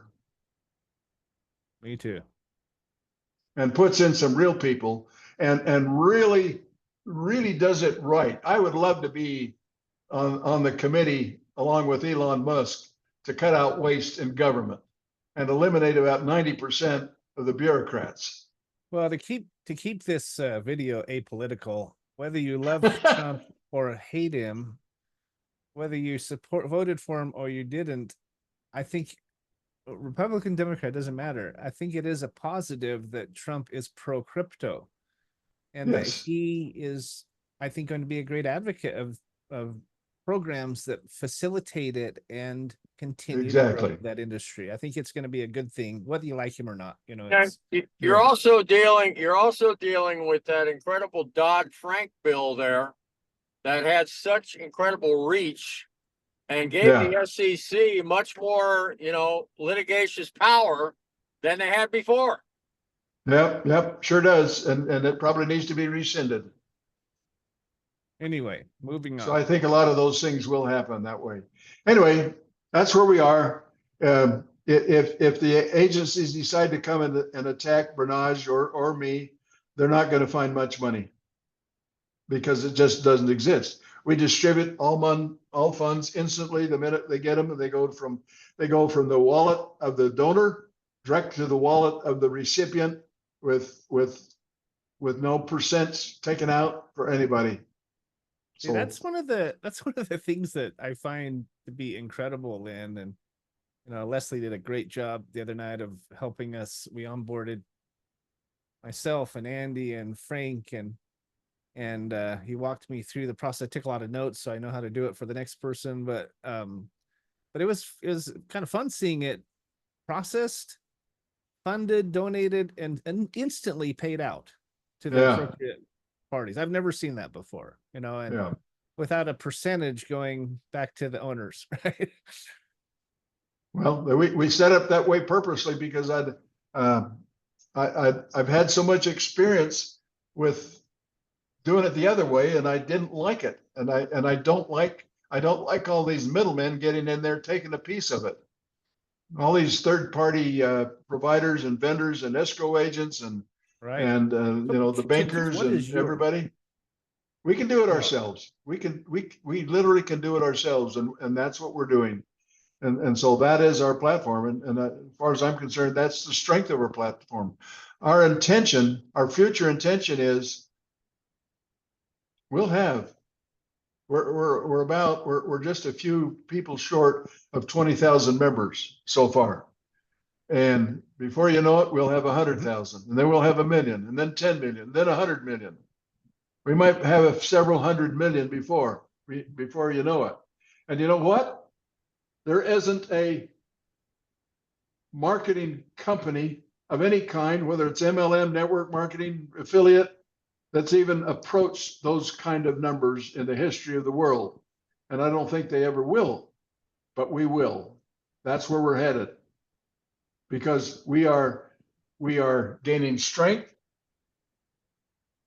Me too. And puts in some real people and really does it right. I would love to be on the committee along with Elon Musk to cut out waste in government and eliminate about 90% of the bureaucrats. Well, to keep this video apolitical, whether you love Trump or hate him, whether you voted for him or you didn't, I think Republican, Democrat, doesn't matter. I think it is a positive that Trump is pro crypto, and that he is, I think, going to be a great advocate of programs that facilitate it and continue to grow that industry. I think it's going to be a good thing, whether you like him or not. You know, you're also dealing with that incredible Dodd-Frank bill there that had such incredible reach and gave the SEC much more, litigious power than they had before. Yep, sure does. And it probably needs to be rescinded. Anyway, moving on. So I think a lot of those things will happen that way. Anyway, that's where we are. If the agencies decide to come and attack Barnaje or me, they're not going to find much money because it just doesn't exist. We distribute all funds instantly the minute they get them, and they go from the wallet of the donor direct to the wallet of the recipient with with no percents taken out for anybody. See, So that's one of the things that I find to be incredible, Lynn. And Leslie did a great job the other night of helping us. We onboarded myself and Andy and Frank, and he walked me through the process. I took a lot of notes, so I know how to do it for the next person. But it was kind of fun seeing it processed, funded, donated, and instantly paid out to the Yeah. appropriate parties. I've never seen that before, and yeah. without a percentage going back to the owners, right? Well, we set up that way purposely because I've had so much experience with doing it the other way, and I didn't like it, and I don't like all these middlemen getting in there taking a piece of it. All these third-party providers and vendors and escrow agents and Right. and So, the Tim, bankers what and is your- everybody. We can do it Yeah. ourselves. We literally can do it ourselves, and that's what we're doing. And so that is our platform. And as far as I'm concerned, that's the strength of our platform. Our intention, our future intention is we'll have, we're just a few people short of 20,000 members so far. And before you know it, we'll have 100,000, and then we'll have 1 million, and then 10 million, then 100 million. We might have several 100 million before you know it. And you know what? There isn't a marketing company of any kind, whether it's MLM, network marketing, affiliate, that's even approached those kind of numbers in the history of the world. And I don't think they ever will, but we will. That's where we're headed, because we are gaining strength.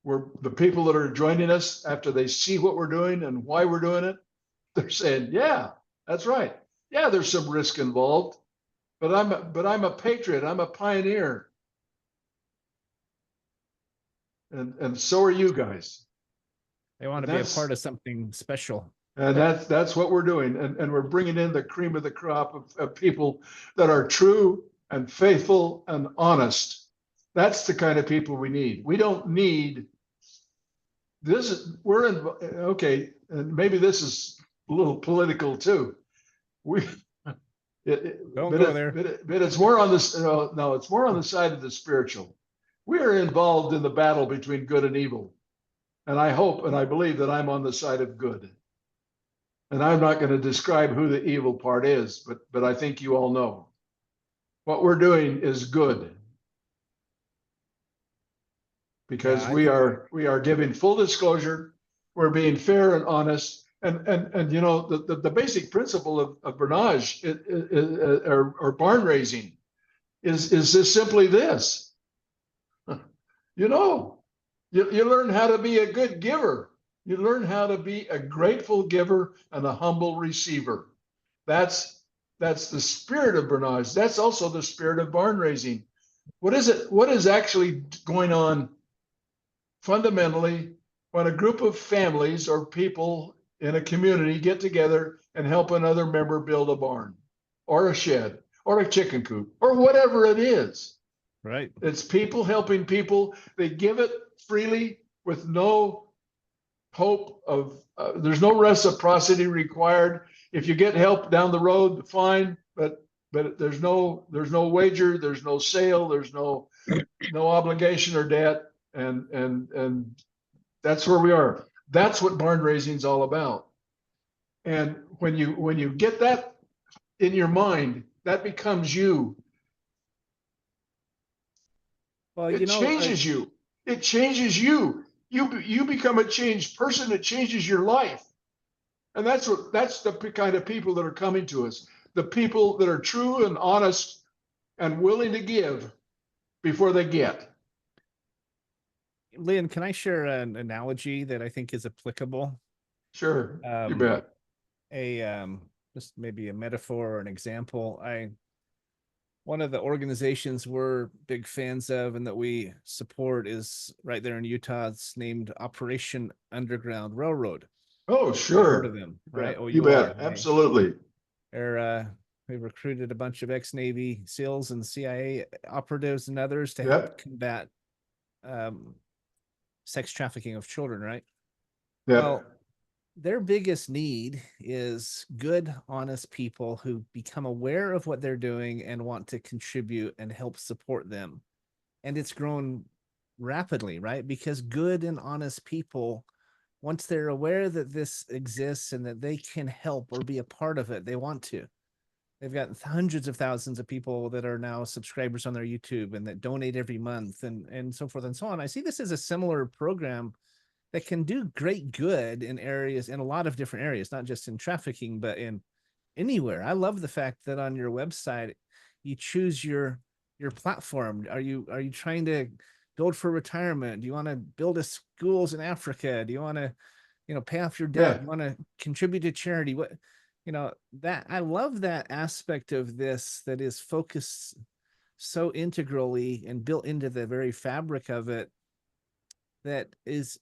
We're the people that are joining us after they see what we're doing and why we're doing it. They're saying, yeah, that's right. Yeah, there's some risk involved, but I'm a patriot. I'm a pioneer. And so are you guys. They want to be a part of something special. And that's what we're doing. And we're bringing in the cream of the crop of people that are true and faithful and honest. That's the kind of people we need. We don't need this. We're in, okay, and maybe this is a little political too. Don't go there. But it's more on this. No, it's more on the side of the spiritual. We are involved in the battle between good and evil. And I hope and I believe that I'm on the side of good. And I'm not going to describe who the evil part is, but I think you all know. What we're doing is good. Because Yeah, we are giving full disclosure, we're being fair and honest. And you know, the basic principle of Barnaje or barn raising is just simply this. You know, you learn how to be a good giver. You learn how to be a grateful giver and a humble receiver. That's the spirit of Barnaje. That's also the spirit of barn raising. What is it? What is actually going on fundamentally when a group of families or people in a community get together and help another member build a barn or a shed or a chicken coop or whatever it is? right. It's people helping people. They give it freely with no hope of, there's no reciprocity required. If you get help down the road, fine, but there's no wager, there's no sale, there's no obligation or debt. And that's where we are. That's what barn raising is all about. And when you get that in your mind, that becomes you. Well, It changes you. It changes you. You become a changed person. It changes your life. And that's the kind of people that are coming to us. The people that are true and honest and willing to give before they get. Lynn, can I share an analogy that I think is applicable? Sure, you bet. Just maybe a metaphor or an example. One of the organizations we're big fans of and that we support is right there in Utah. It's named Operation Underground Railroad. Oh, You've sure. heard of them, right? Oh, you bet. Absolutely. We recruited a bunch of ex-Navy SEALs and CIA operatives and others to help combat sex trafficking of children, right? Yeah. Well, their biggest need is good, honest people who become aware of what they're doing and want to contribute and help support them. And it's grown rapidly, right? Because good and honest people, once they're aware that this exists and that they can help or be a part of it, they want to. They've got hundreds of thousands of people that are now subscribers on their YouTube and that donate every month and so forth and so on. I see this as a similar program that can do great good in areas, in a lot of different areas, not just in trafficking, but in anywhere. I love the fact that on your website, you choose your platform. Are you trying to build for retirement? Do you want to build a schools in Africa? Do you want to, pay off your debt? Yeah. You want to contribute to charity? What, that I love that aspect of this that is focused so integrally and built into the very fabric of it. That is,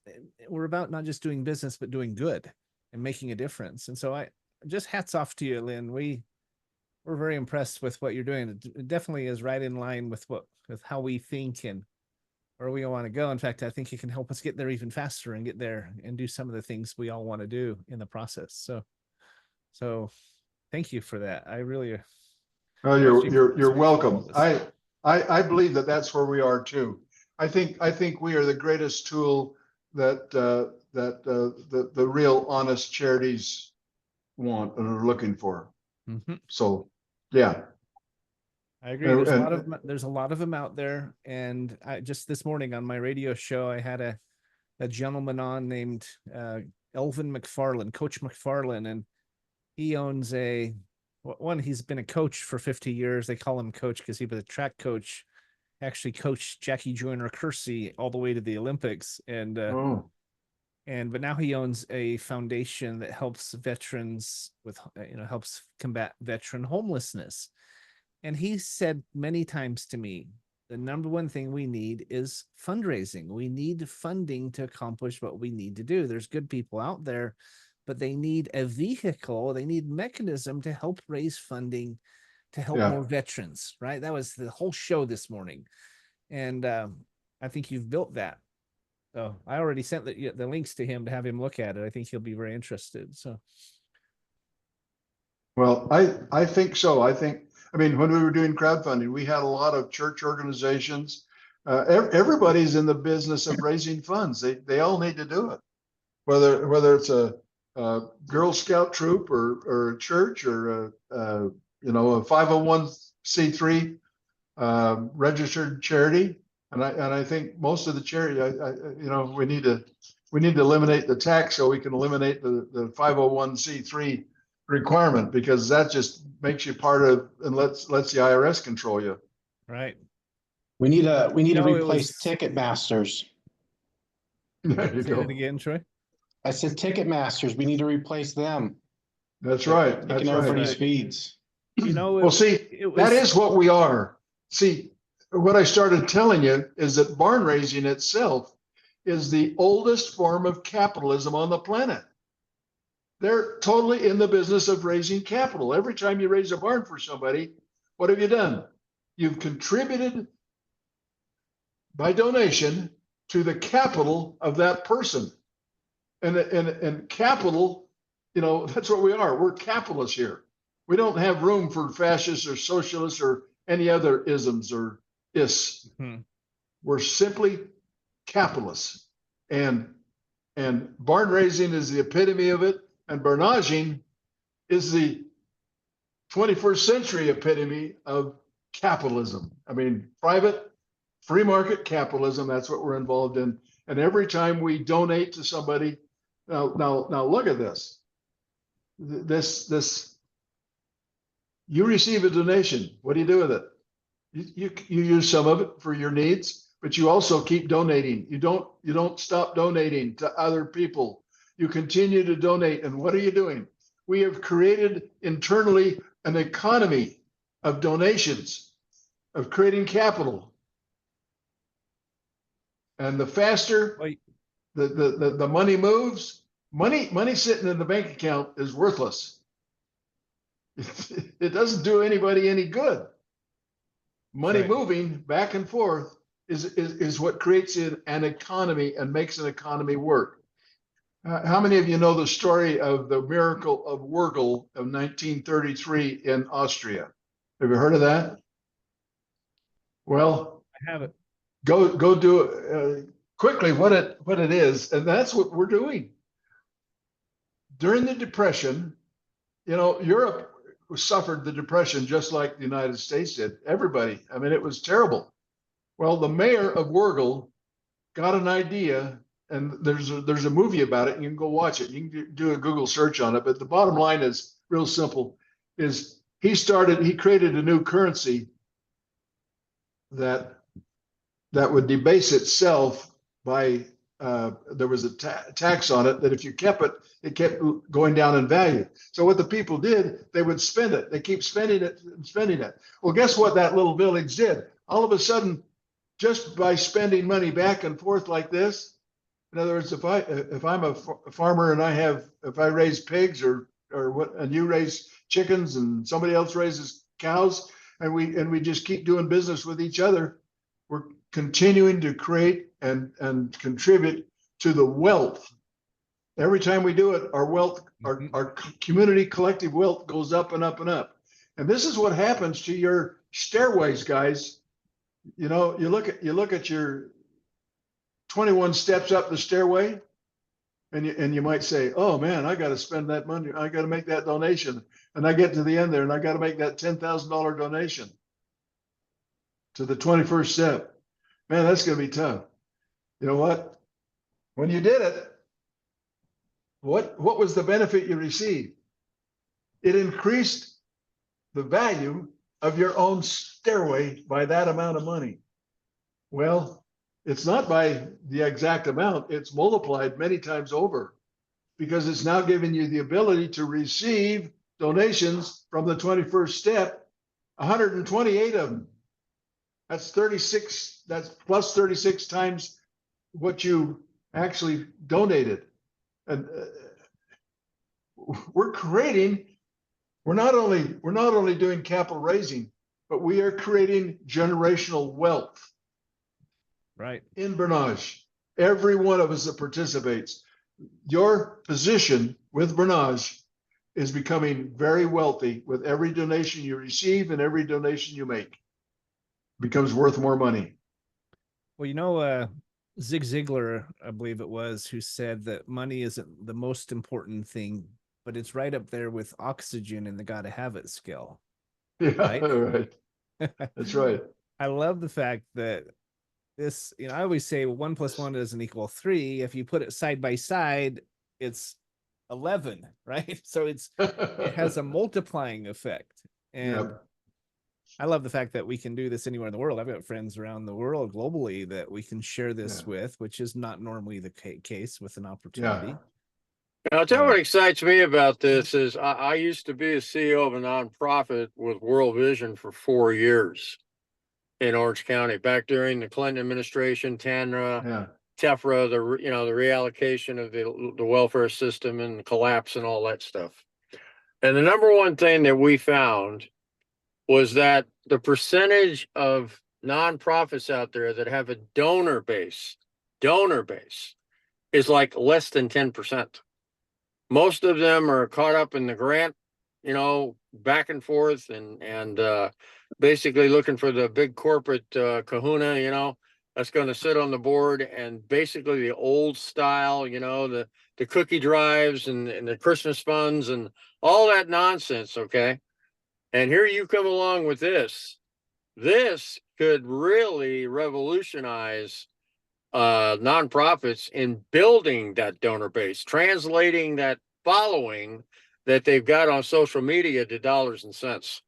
we're about not just doing business, but doing good and making a difference. And so I just hats off to you, Lynn. We're very impressed with what you're doing. It definitely is right in line with how we think and where we want to go. In fact, I think it can help us get there even faster and get there and do some of the things we all want to do in the process. So thank you for that. I really, Oh, Actually, you're welcome. all this. I believe that that's where we are too. I think we are the greatest tool that the real honest charities want and are looking for. Mhm. So yeah, I agree. There's a lot of them out there. And I just this morning on my radio show, I had a gentleman on named Elvin McFarland, Coach McFarland, and he owns he's been a coach for 50 years. They call him coach because he was a track coach, actually coached Jackie Joyner Kersey all the way to the Olympics. But now he owns a foundation that helps veterans with, helps combat veteran homelessness. And he said many times to me, the number one thing we need is fundraising. We need funding to accomplish what we need to do. There's good people out there, but they need a vehicle, they need mechanism to help raise funding to help more veterans, right? That was the whole show this morning. And I think you've built that. So I already sent the links to him to have him look at it. I think he'll be very interested. So. Well, I think so. I mean, when we were doing crowdfunding, we had a lot of church organizations. Everybody's in the business of raising funds. They all need to do it, whether it's a Girl Scout troop or a church or a 501c3 registered charity. And I think most of the charity, we need to eliminate the tax so we can eliminate the 501c3 requirement, because that just makes you part of and lets the IRS control you. Right. We need to replace Ticketmasters. There you Say go. it again, Troy. I said Ticketmasters. We need to replace them. That's right. That's Taking everybody's right. feeds. Well, see, that is what we are. See, what I started telling you is that barn raising itself is the oldest form of capitalism on the planet. They're totally in the business of raising capital. Every time you raise a barn for somebody, what have you done? You've contributed by donation to the capital of that person. And capital, that's what we are. We're capitalists here. We don't have room for fascists or socialists or any other isms or is. We're simply capitalists. And barn raising is the epitome of it. And Barnaje is the 21st century epitome of capitalism. I mean, private, free market capitalism, that's what we're involved in. And every time we donate to somebody, now look at this. You receive a donation. What do you do with it? You use some of it for your needs, but you also keep donating. You don't stop donating to other people. You continue to donate. And what are you doing? We have created internally an economy of donations, of creating capital. And the faster the money moves, money sitting in the bank account is worthless. It doesn't do anybody any good. Money moving back and forth is what creates an economy and makes an economy work. How many of you know the story of the miracle of Wurgel of 1933 in Austria? Have you heard of that? Well, I have it. go do it quickly what it is, and that's what we're doing. During the Depression, you know, Europe suffered the Depression just like the United States did. Everybody, I mean, it was terrible. Well, the mayor of Wurgel got an idea, and there's a movie about it. You can go watch it. You can do a Google search on it. But the bottom line is real simple: is he created a new currency that would debase itself by there was a tax on it that if you kept it, it kept going down in value. So what the people did, they would spend it. They keep spending it and spending it. Well, guess what that little village did? All of a sudden, just by spending money back and forth like this, in other words, if I'm a farmer and if I raise pigs or what, and you raise chickens and somebody else raises cows, and we just keep doing business with each other, we're continuing to create and contribute to the wealth. Every time we do it, our wealth, our community collective wealth goes up and up and up. And this is what happens to your stairways, guys. You know, you look at your 21 steps up the stairway, and you might say, oh man, I got to spend that money. I got to make that donation. And I get to the end there and I got to make that $10,000 donation to the 21st step. Man, that's going to be tough. You know what? When you did it, what was the benefit you received? It increased the value of your own stairway by that amount of money. Well, it's not by the exact amount, it's multiplied many times over, because it's now giving you the ability to receive donations from the 21st step, 128 of them. That's 36, that's plus 36 times what you actually donated. And we're not only doing capital raising, but we are creating generational wealth. Right. In Barnaje, every one of us that participates, your position with Barnaje is becoming very wealthy with every donation you receive and every donation you make. It becomes worth more money. Well, you know, Zig Ziglar, I believe it was, who said that money isn't the most important thing, but it's right up there with oxygen and the gotta have it skill. Yeah, right. Right. That's right. I love the fact that this, you know, I always say 1 + 1 doesn't equal 3. If you put it side by side, it's 11, right? So it has a multiplying effect. And Yep. I love the fact that we can do this anywhere in the world. I've got friends around the world globally that we can share this with, which is not normally the case with an opportunity. Now, I'll tell you what excites me about this is I used to be a CEO of a nonprofit with World Vision for 4 years in Orange County, back during the Clinton administration, TANRA, TEFRA, the reallocation of the welfare system and the collapse and all that stuff. And the number one thing that we found was that the percentage of nonprofits out there that have a donor base is like less than 10%. Most of them are caught up in the grant, back and forth and basically looking for the big corporate kahuna, that's going to sit on the board, and basically the old style, the cookie drives and the Christmas funds and all that nonsense. Okay. And here you come along with this. This could really revolutionize nonprofits in building that donor base, translating that following that they've got on social media to dollars and cents.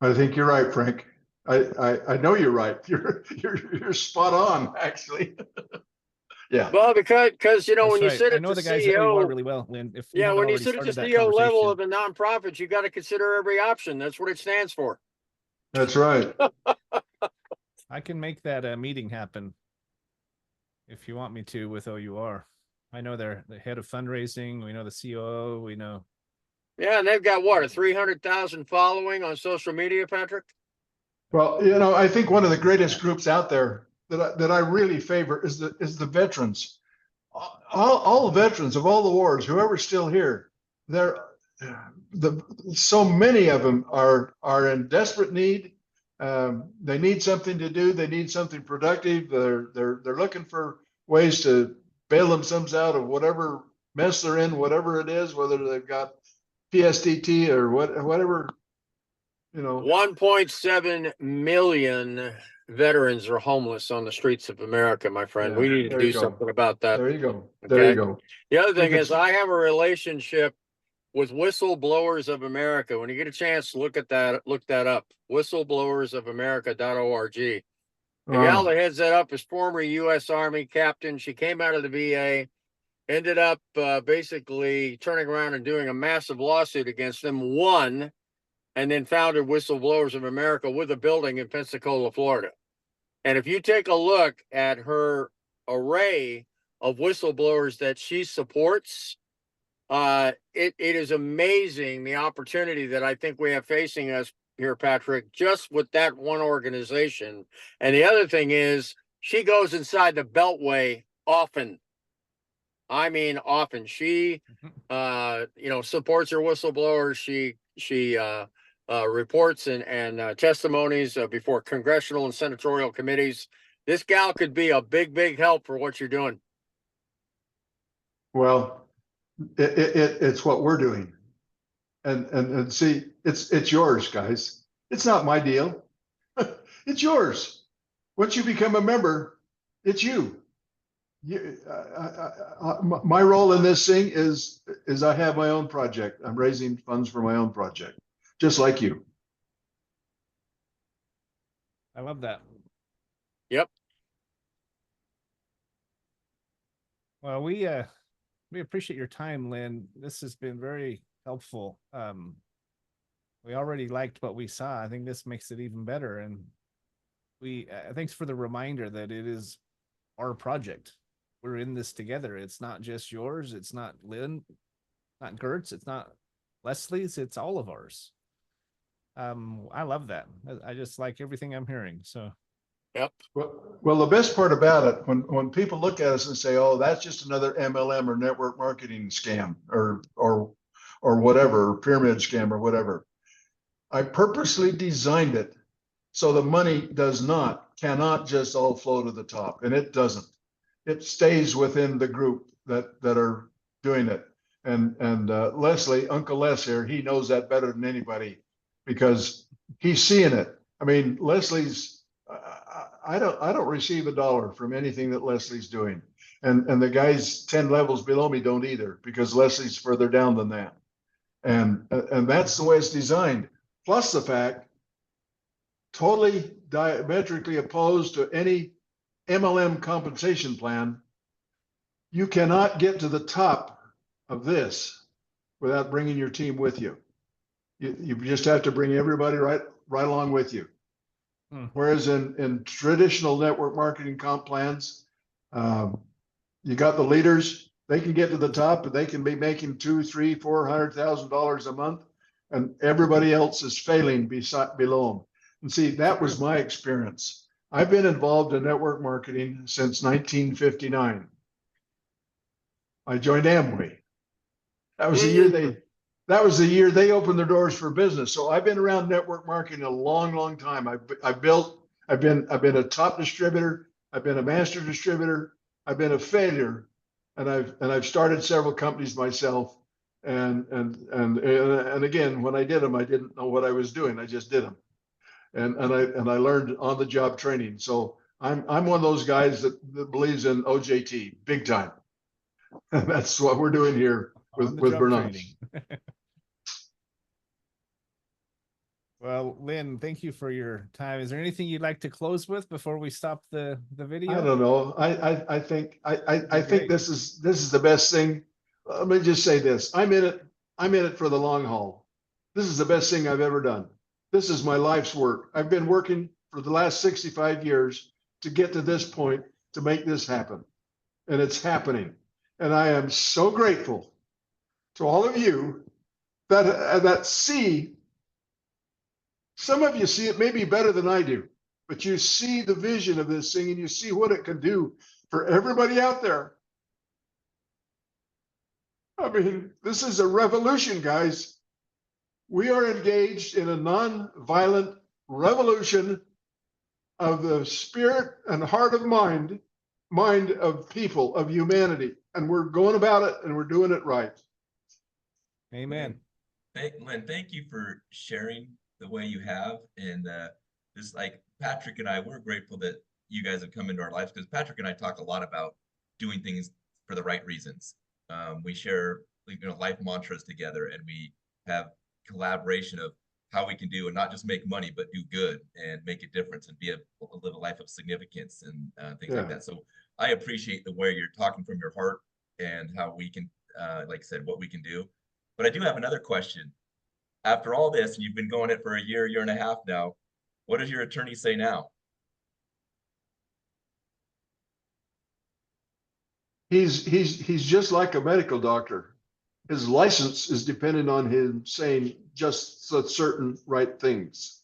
I think you're right, Frank. I know you're right. You're spot on, actually. Yeah. Well, because when you sit I at know the the guys that we CEO, want really well, Lynn. If we when you sit at the CEO level of a nonprofit, you got to consider every option. That's what it stands for. That's right. I can make that meeting happen if you want me to with OUR. I know they're the head of fundraising. We know the COO. We know. Yeah, and they've got what, a 300,000 following on social media, Patrick? Well, I think one of the greatest groups out there that I really favor is the veterans. All the veterans of all the wars, whoever's still here, so many of them are in desperate need. They need something to do. They need something productive. They're looking for ways to bail themselves out of whatever mess they're in, whatever it is, whether they've got PSDT or whatever, 1.7 million veterans are homeless on the streets of America, my friend. Yeah, We need to there you do go. something about that. There you go. There you go. The other thing Because- is I have a relationship with Whistleblowers of America. When you get a chance, look that up. Whistleblowersofamerica.org. The gal that heads that up is former U.S. Army captain. She came out of the VA, ended up basically turning around and doing a massive lawsuit against them, won, and then founded Whistleblowers of America with a building in Pensacola, Florida. And if you take a look at her array of whistleblowers that she supports, it is amazing the opportunity that I think we have facing us here, Patrick, just with that one organization. And the other thing is she goes inside the Beltway often. I mean, often. She, supports her whistleblowers. She reports and testimonies before congressional and senatorial committees. This gal could be a big help for what you're doing. Well, it's what we're doing, and see, it's yours, guys. It's not my deal. It's yours. Once you become a member, it's you. My role in this thing is I have my own project. I'm raising funds for my own project, just like you. I love that. Yep. Well, we appreciate your time, Lynn. This has been very helpful. We already liked what we saw. I think this makes it even better. And thanks for the reminder that it is our project. We're in this together. It's not just yours. It's not Lynn, not Gert's. It's not Leslie's. It's all of ours. I love that. I just like everything I'm hearing. So. Yep. Well, the best part about it, when people look at us and say, "Oh, that's just another MLM or network marketing scam or whatever, or pyramid scam or whatever," I purposely designed it so the money cannot just all flow to the top, and it doesn't. It stays within the group that are doing it. And Leslie, Uncle Les here, he knows that better than anybody because he's seeing it. I mean, Leslie's. I don't receive $1 from anything that Leslie's doing, and the guys 10 levels below me don't either because Leslie's further down than that, and that's the way it's designed. Plus the fact, totally diametrically opposed to any MLM compensation plan. You cannot get to the top of this without bringing your team with you. You just have to bring everybody right along with you. Whereas in traditional network marketing comp plans, you got the leaders, they can get to the top and they can be making $200,000, $300,000, $400,000 a month, and everybody else is failing below them. And see, that was my experience. I've been involved in network marketing since 1959. I joined Amway. That was the year they opened their doors for business. So I've been around network marketing a long time. I've been a top distributor. I've been a master distributor. I've been a failure, and I've started several companies myself. And again, when I did them, I didn't know what I was doing. I just did them, and I learned on the job training. So I'm one of those guys that believes in OJT big time. And that's what we're doing here with Barnaje. Well, Lynn, thank you for your time. Is there anything you'd like to close with before we stop the video? I don't know. I think this is the best thing. Let me just say this. I'm in it for the long haul. This is the best thing I've ever done. This is my life's work. I've been working for the last 65 years to get to this point to make this happen. And it's happening. And I am so grateful to all of you that see. Some of you see it maybe better than I do, but you see the vision of this thing and you see what it can do for everybody out there. I mean, this is a revolution, guys. We are engaged in a non-violent revolution of the spirit and heart of mind of people, of humanity. And we're going about it and we're doing it right. Amen. Lynn, thank you for sharing the way you have. And just like Patrick and I, we're grateful that you guys have come into our lives, because Patrick and I talk a lot about doing things for the right reasons. We share, life mantras together, and we have collaboration of how we can do and not just make money, but do good and make a difference and live a life of significance and things like that. So I appreciate the way you're talking from your heart and how we can, like I said, what we can do. But I do have another question. After all this, and you've been going it for a year and a half now, what does your attorney say now? He's just like a medical doctor. His license is dependent on him saying just certain right things.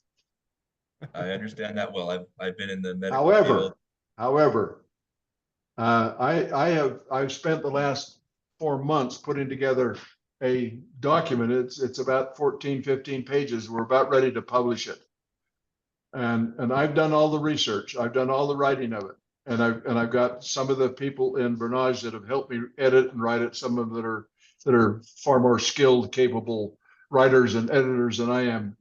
I understand that well. I've been in the medical field. However, I've spent the last 4 months putting together a document. It's about 14, 15 pages. We're about ready to publish it. And I've done all the research. I've done all the writing of it. And I've got some of the people in Barnaje that have helped me edit and write it. Some of them that are far more skilled, capable writers and editors than I am.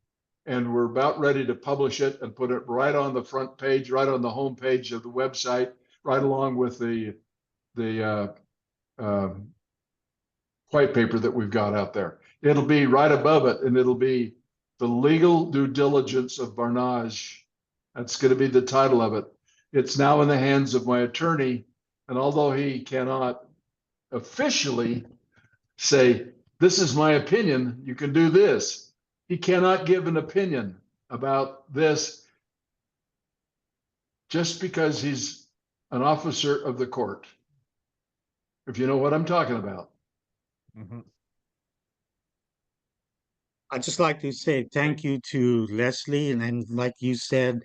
And we're about ready to publish it and put it right on the front page, right on the home page of the website, right along with the white paper that we've got out there. It'll be right above it, and it'll be the legal due diligence of Barnaje. That's going to be the title of it. It's now in the hands of my attorney, and although he cannot officially say, this is my opinion, you can do this, he cannot give an opinion about this just because he's an officer of the court, if you know what I'm talking about. Mm-hmm. I'd just like to say thank you to Leslie, and like you said,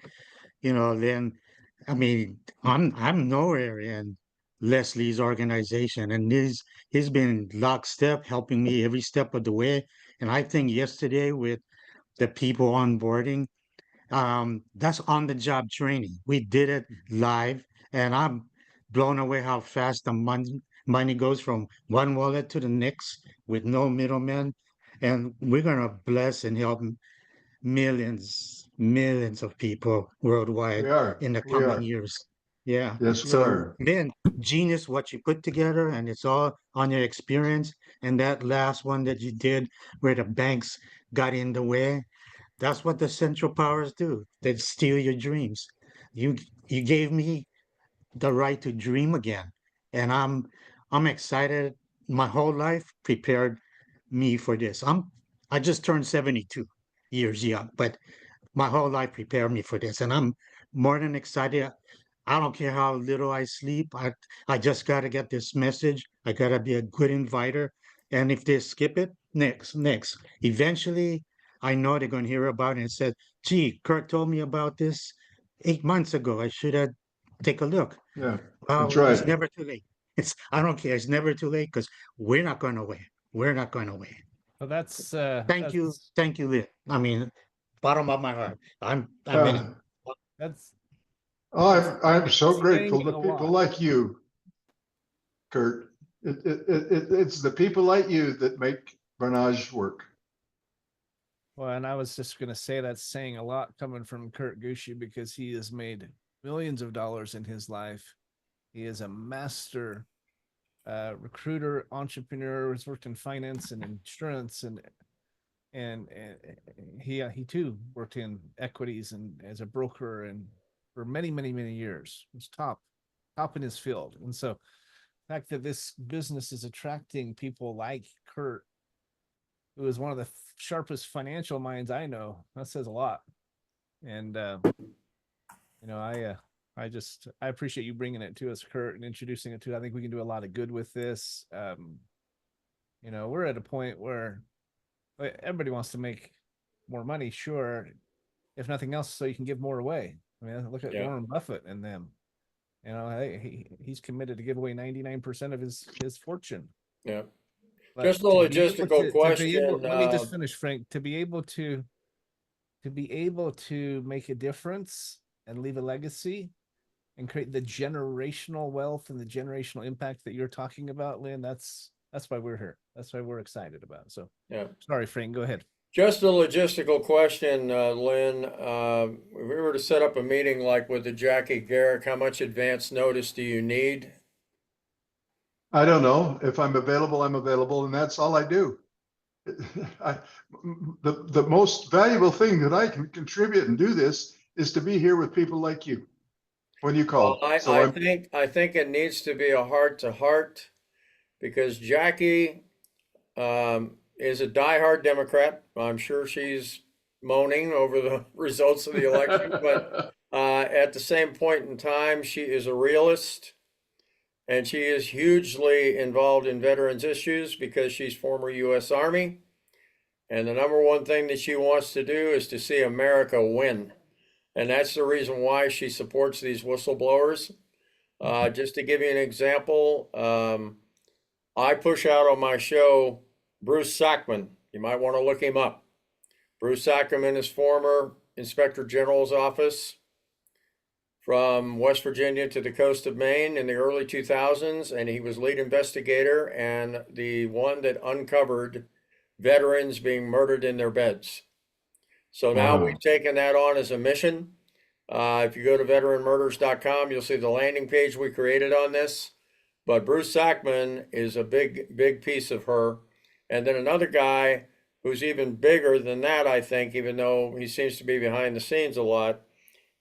then, I mean, I'm nowhere in Leslie's organization, and he's been lockstep helping me every step of the way. And I think yesterday with the people onboarding, that's on the job training. We did it live, and I'm blown away how fast the money goes from one wallet to the next with no middleman. And we're gonna bless and help millions of people worldwide We are. in the We coming are. years. Yeah. Yes, we So are. then, genius, what you put together, and it's all on your experience. And that last one that you did, where the banks got in the way, that's what the central powers do. They steal your dreams. You you gave me the right to dream again, and I'm excited. My whole life prepared me for this. I just turned 72 years young, but my whole life prepared me for this, and I'm more than excited. I don't care how little I sleep. I just got to get this message. I got to be a good inviter, and if they skip it, next. Eventually, I know they're going to hear about it and said, "Gee, Kirk told me about this 8 months ago. I should have take a look." Yeah, Well, that's right. it's never too late. I don't care. It's never too late because we're not going to win. We're not going to win. Well, that's Thank you, Lynn. I mean, bottom of my heart, I'm in it. That's I'm so grateful saying to a people lot. like you, Kurt. It's the people like you that make Barnaje work. Well, and I was just going to say that's saying a lot coming from Kurt Gushue, because he has made millions of dollars in his life. He is a master recruiter, entrepreneur, has worked in finance and insurance, and he too worked in equities and as a broker, and for many years was top in his field. And so the fact that this business is attracting people like Kurt, who is one of the sharpest financial minds I know, that says a lot. And I appreciate you bringing it to us, Kurt, and introducing it to. I think we can do a lot of good with this. We're at a point where everybody wants to make more money, sure, if nothing else, so you can give more away. I mean, look at Yeah. Warren Buffett and them. You know, he's committed to give away 99% of his fortune. Yeah. But Just a to be able logistical question. let me just finish, Frank. To be able to make a difference and leave a legacy and create the generational wealth and the generational impact that you're talking about, Lynn, that's why we're here. That's why we're excited about it. So Yeah. sorry, Frank, go ahead. Just a logistical question, Lynn. If we were to set up a meeting like with the Jackie Garrick, how much advance notice do you need? I don't know. If I'm available, I'm available, and that's all I do. The most valuable thing that I can contribute and do this is to be here with people like you when you Well, call. So I think it needs to be a heart to heart because Jackie is a diehard Democrat. I'm sure she's moaning over the results of the election, but at the same point in time, she is a realist. And she is hugely involved in veterans issues because she's former U.S. Army. And the number one thing that she wants to do is to see America win. And that's the reason why she supports these whistleblowers. Just to give you an example, I push out on my show Bruce Sackman. You might want to look him up. Bruce Sackman is former Inspector General's office from West Virginia to the coast of Maine in the early 2000s, and he was lead investigator and the one that uncovered veterans being murdered in their beds. So now Wow. we've taken that on as a mission. If you go to veteranmurders.com, you'll see the landing page we created on this. But Bruce Sackman is a big piece of her. And then another guy who's even bigger than that, I think, even though he seems to be behind the scenes a lot,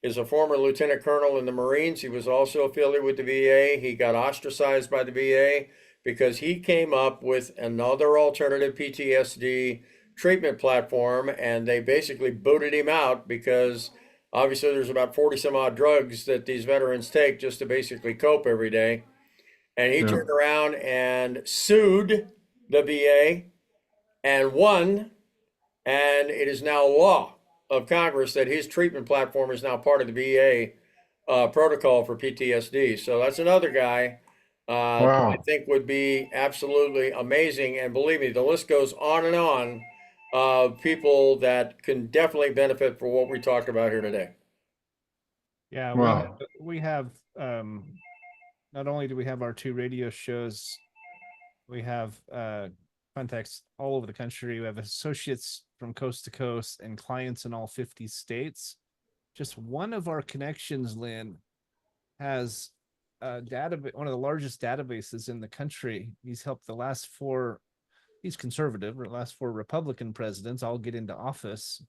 is a former lieutenant colonel in the Marines. He was also affiliated with the VA. He got ostracized by the VA because he came up with another alternative PTSD treatment platform, and they basically booted him out because obviously there's about 40 some odd drugs that these veterans take just to basically cope every day. And he turned around and sued the VA and won, and it is now law of Congress that his treatment platform is now part of the VA protocol for PTSD. So that's another guy I think would be absolutely amazing. And believe me, the list goes on and on of people that can definitely benefit for what we talked about here today. Yeah, we have not only do we have our 2 radio shows, we have contacts all over the country. We have associates from coast to coast and clients in all 50 states. Just one of our connections, Lynn, has a database, one of the largest databases in the country. He's helped the last 4, he's conservative, or last 4 Republican presidents all get into office.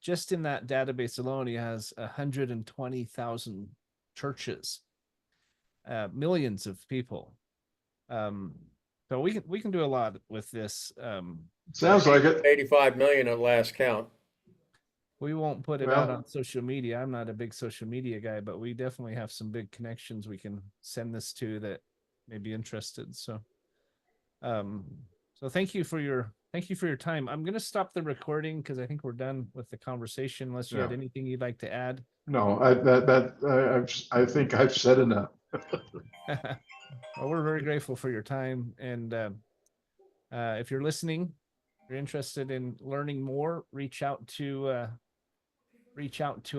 Just in that database alone, he has 120,000 churches, millions of people. So we can do a lot with this. Sounds like it. 85 million at last count. We won't put it out on social media. I'm not a big social media guy, but we definitely have some big connections we can send this to that may be interested. So, so thank you for your time. I'm going to stop the recording because I think we're done with the conversation. Unless you had anything you'd like to add. No, I think I've said enough. Well, we're very grateful for your time, and if you're listening, if you're interested in learning more, reach out to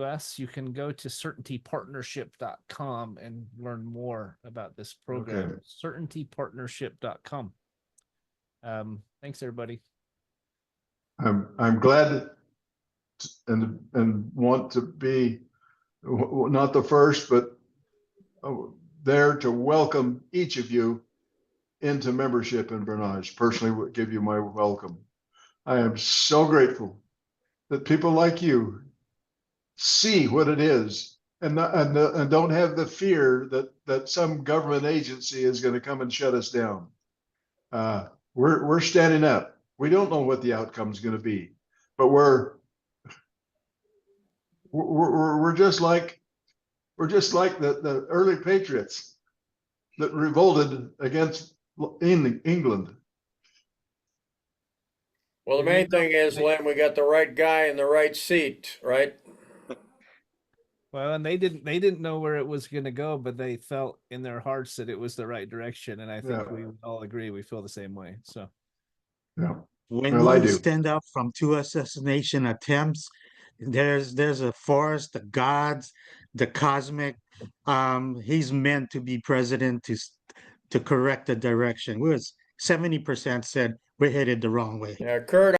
us. You can go to certaintypartnership.com and learn more about this program. Okay. certaintypartnership.com. Thanks, everybody. I'm glad and want to be not the first, but there to welcome each of you into membership in Barnaje. Personally, would give you my welcome. I am so grateful that people like you see what it is and don't have the fear that some government agency is going to come and shut us down. We're standing up. We don't know what the outcome is going to be, but we're just like the early patriots that revolted against England. Well, the main thing is, Lynn, we got the right guy in the right seat, right? Well, and they didn't know where it was going to go, but they felt in their hearts that it was the right direction. And I think Yeah. we would all agree we feel the same way. So Yeah. When Well, I you do. stand up from two assassination attempts, there's a force, the gods, the cosmic. He's meant to be president to correct the direction. 70% said we're headed the wrong way. Yeah, Kurt,